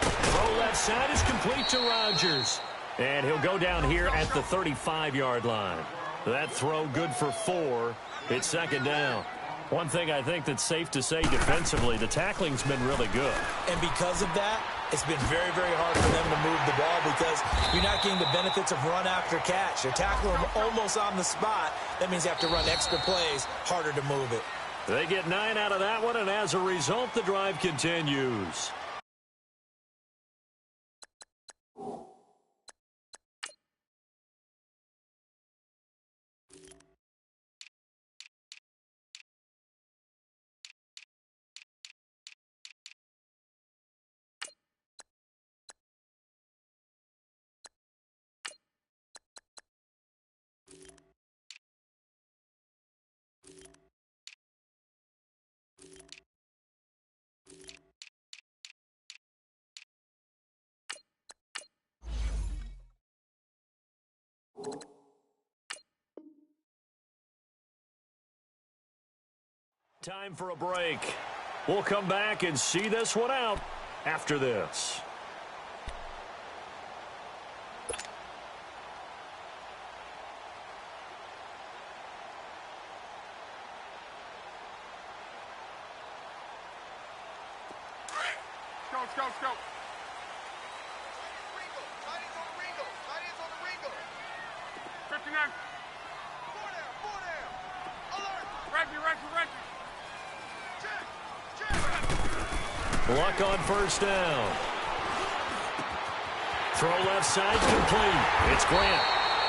Throw left side is complete to Rodgers. And he'll go down here at the 35-yard line. That throw good for 4. It's second down. One thing I think that's safe to say defensively, the tackling's been really good. And because of that, it's been very, very hard for them to move the ball because you're not getting the benefits of run after catch. You're tackling them almost on the spot. That means you have to run extra plays, harder to move it. They get 9 out of that one, and as a result, the drive continues. Time for a break. We'll come back and see this one out after this. Let's go. Tight ends on the Ringo. 59. Four down. Alert. Reggie. Check. Luck on first down. Throw left side complete. It's Grant.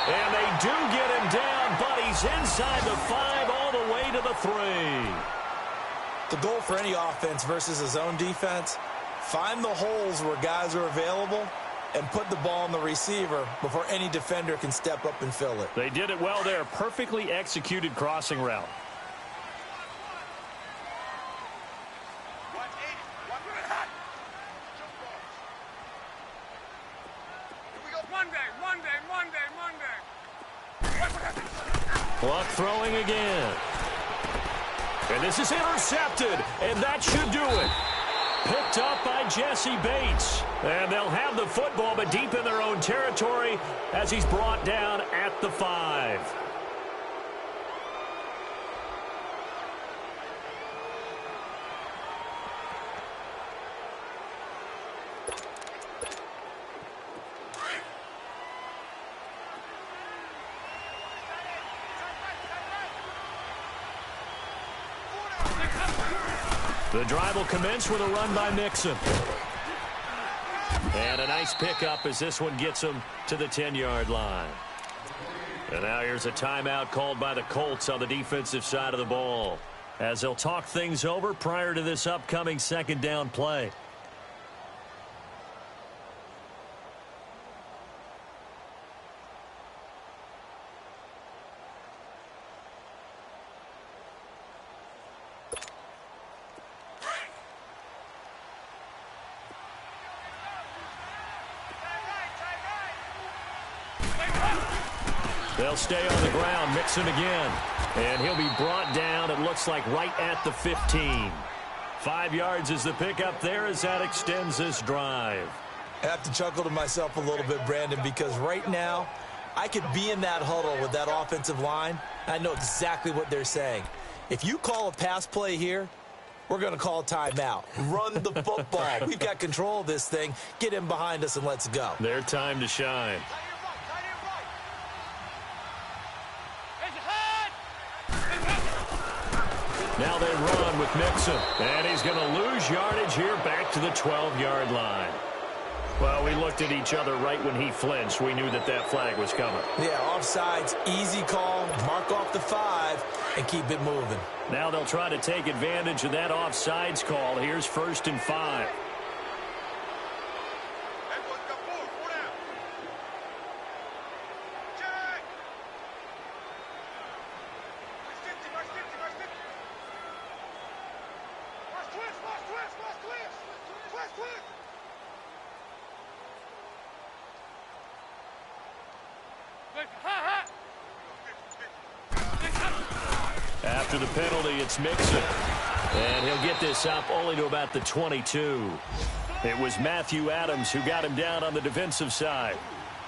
And they do get him down, but he's inside the 5 all the way to the 3. The goal for any offense versus a zone defense, find the holes where guys are available and put the ball on the receiver before any defender can step up and fill it. They did it well there. Perfectly executed crossing route. Watch 80. Watch it hot. Jump balls. Here we go. Monday. Luck throwing again. And this is intercepted, and that should do it. Picked up by Jesse Bates. And they'll have the football, but deep in their own territory as he's brought down at the 5. The drive will commence with a run by Mixon. And a nice pickup as this one gets him to the 10-yard line. And now here's a timeout called by the Colts on the defensive side of the ball, as they'll talk things over prior to this upcoming second down play. They'll stay on the ground, Mixon again. And he'll be brought down, it looks like, right at the 15. 5 yards is the pickup there as that extends this drive. I have to chuckle to myself a little bit, Brandon, because right now I could be in that huddle with that offensive line. I know exactly what they're saying. If you call a pass play here, we're going to call a timeout. Run the football. We've got control of this thing. Get in behind us and let's go. Their time to shine. Now they run with Mixon. And he's going to lose yardage here back to the 12-yard line. Well, we looked at each other right when he flinched. We knew that that flag was coming. Yeah, offsides, easy call. Mark off the 5 and keep it moving. Now they'll try to take advantage of that offsides call. Here's 1st and 5. After the penalty, it's Mixon. And he'll get this up only to about the 22. It was Matthew Adams who got him down on the defensive side.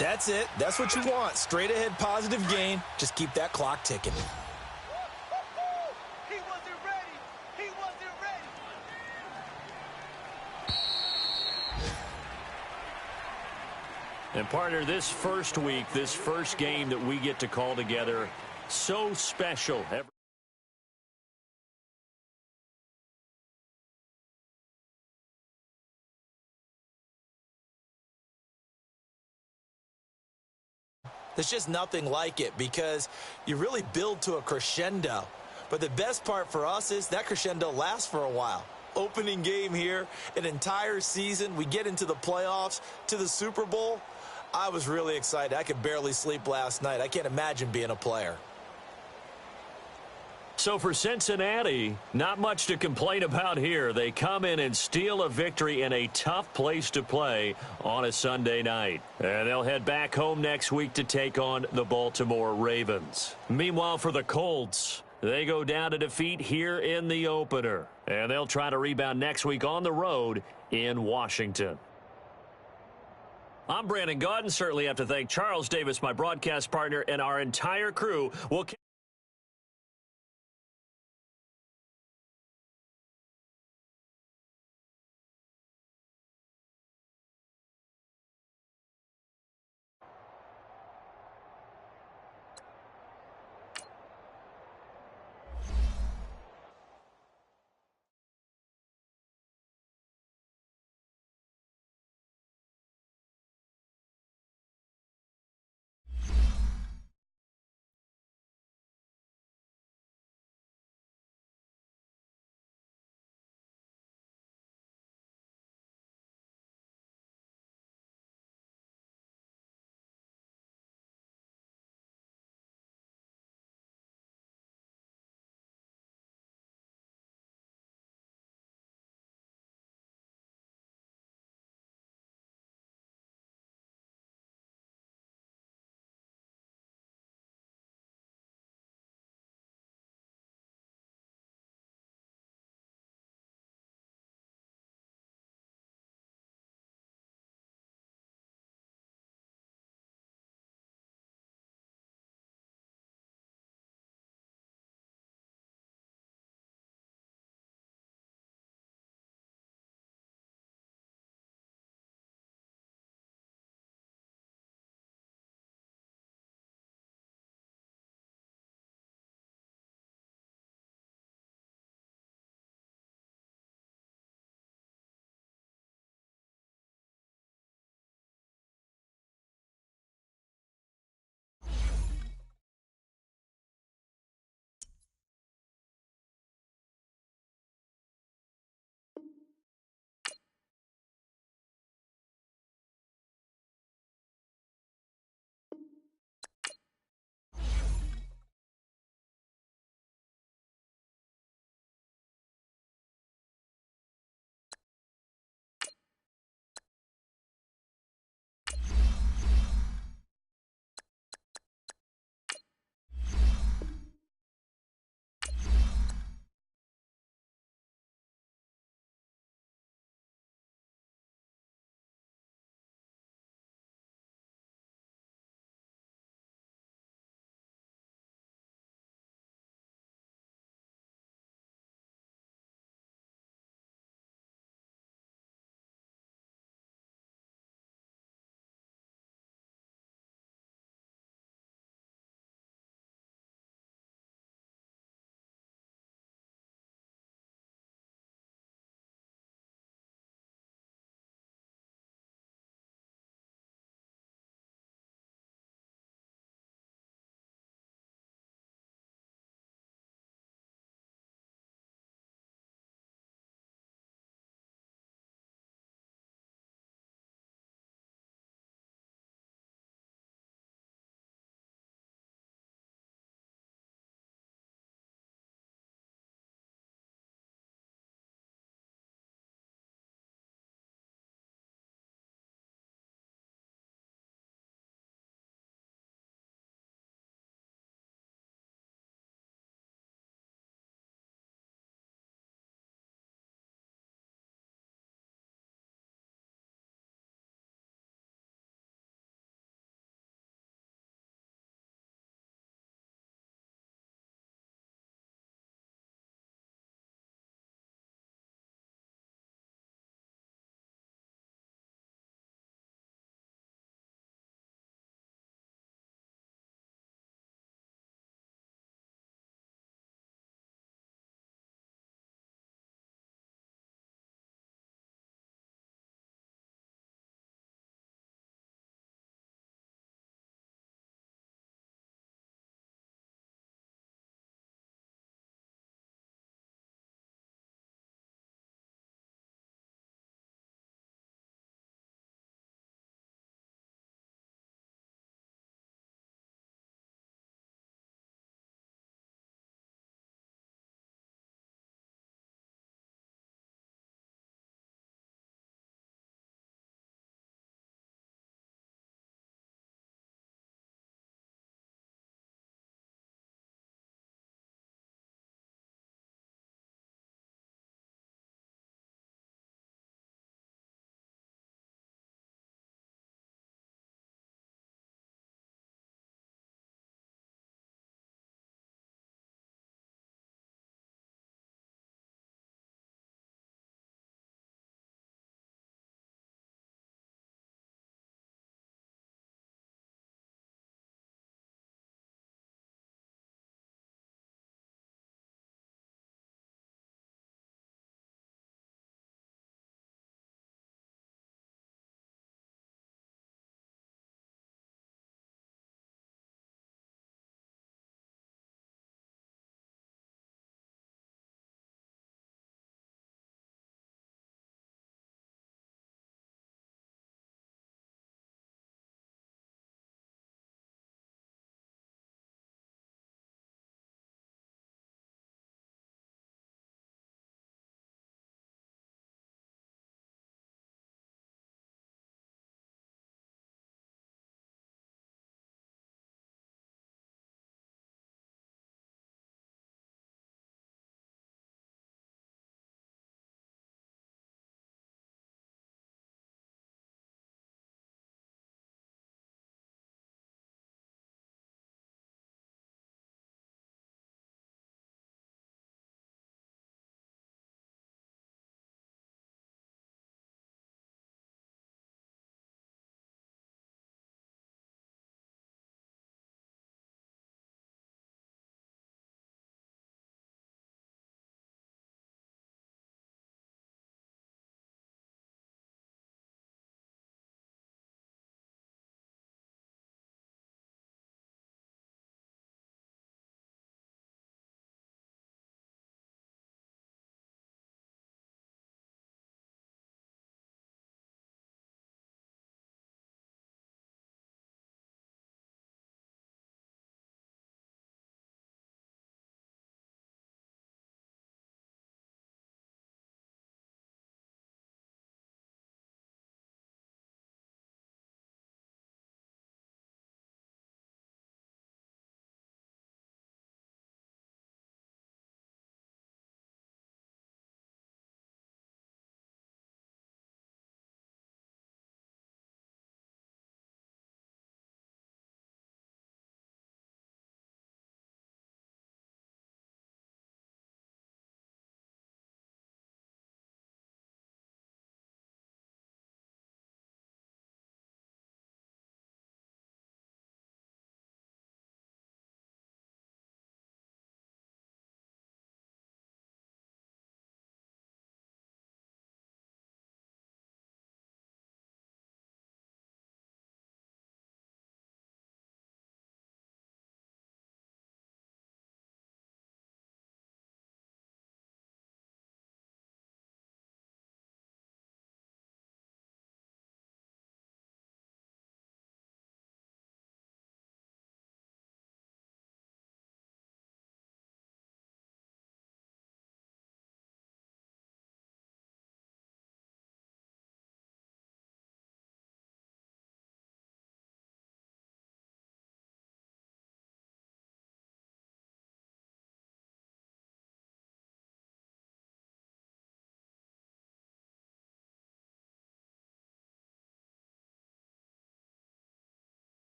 That's it. That's what you want. Straight ahead positive gain. Just keep that clock ticking. He wasn't ready. He wasn't ready. And partner, this first week, this first game that we get to call together, so special. There's just nothing like it because you really build to a crescendo. But the best part for us is that crescendo lasts for a while. Opening game here, an entire season. We get into the playoffs, to the Super Bowl. I was really excited. I could barely sleep last night. I can't imagine being a player. So for Cincinnati, not much to complain about here. They come in and steal a victory in a tough place to play on a Sunday night. And they'll head back home next week to take on the Baltimore Ravens. Meanwhile, for the Colts, they go down to defeat here in the opener. And they'll try to rebound next week on the road in Washington. I'm Brandon Gaudin. Certainly have to thank Charles Davis, my broadcast partner, and our entire crew. We'll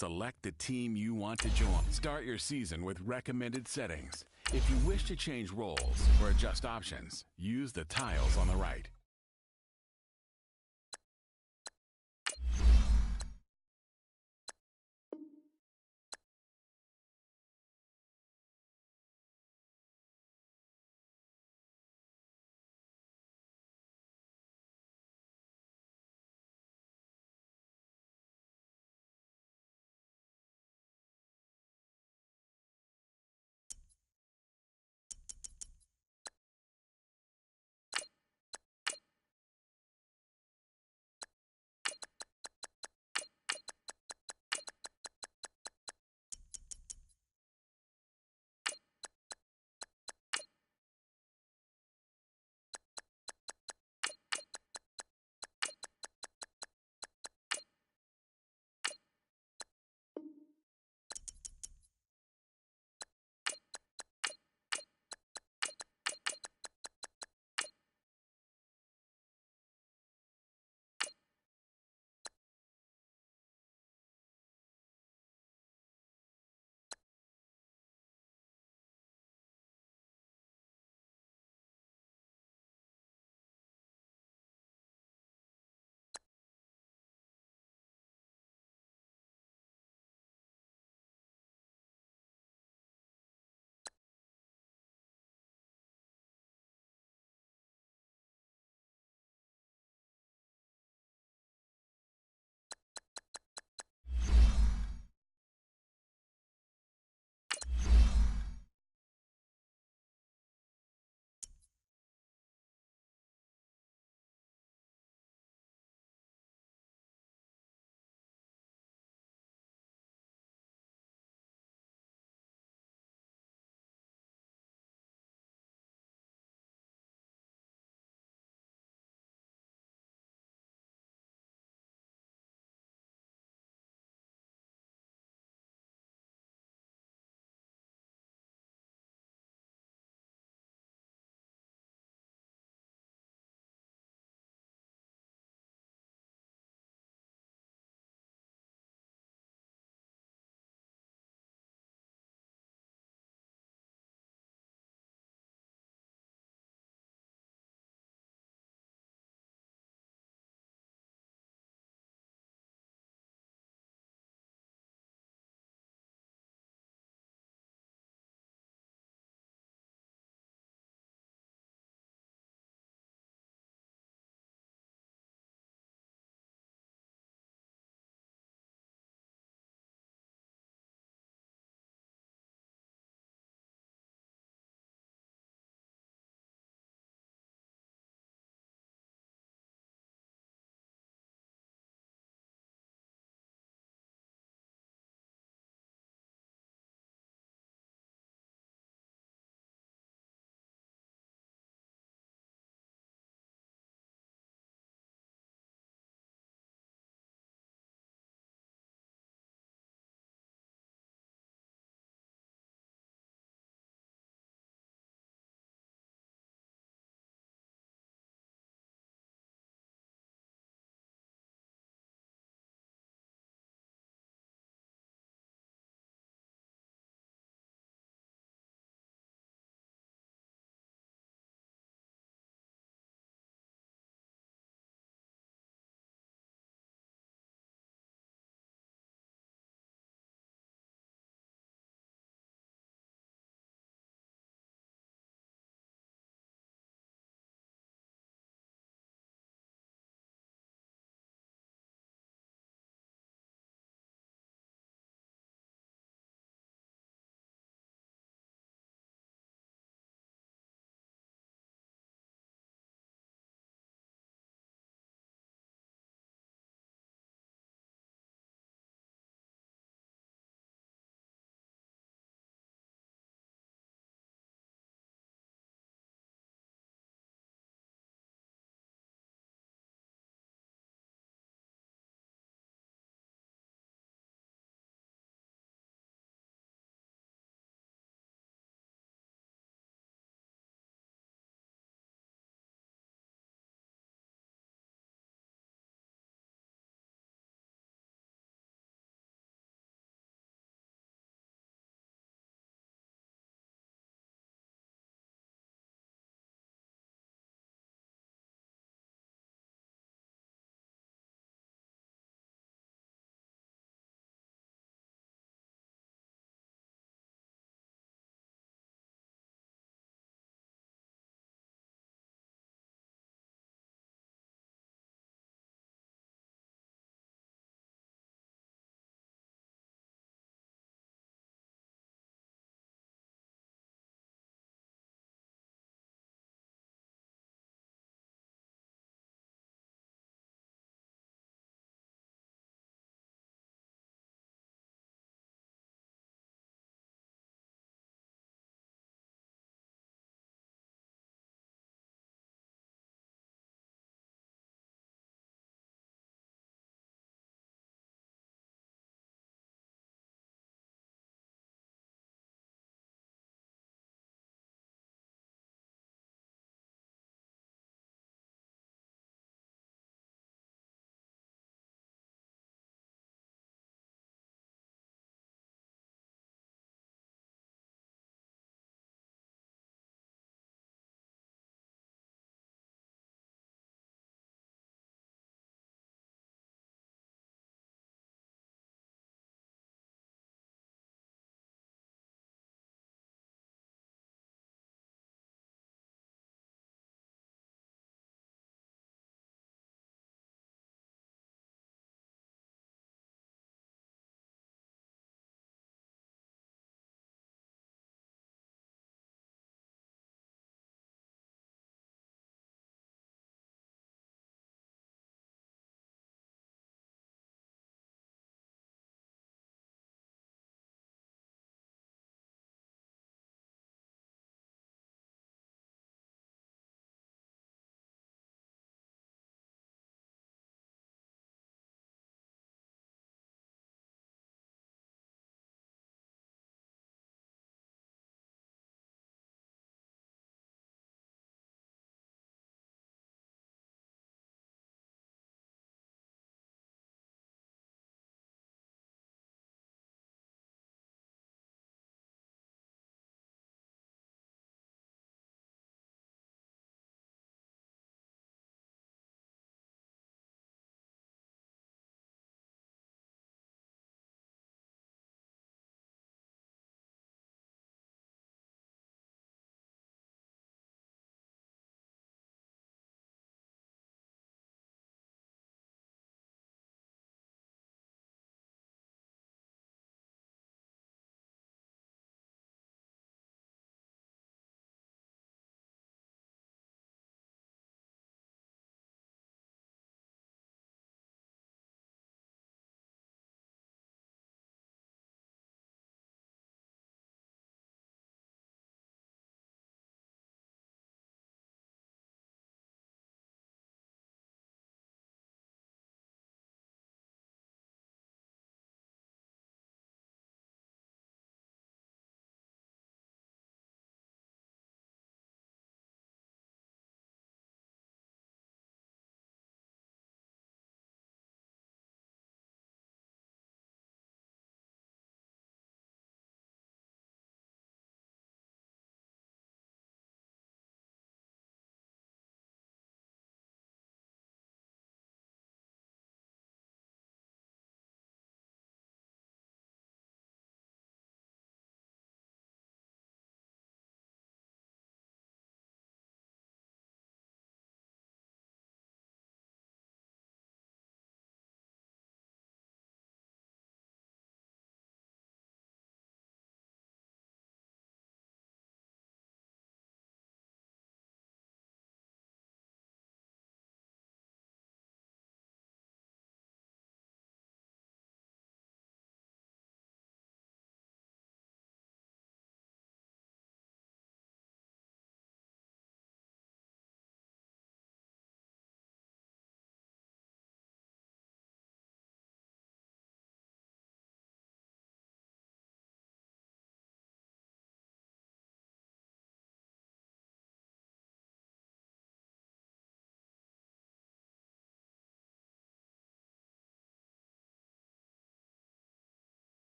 Select the team you want to join. Start your season with recommended settings. If you wish to change roles or adjust options, use the tiles on the right.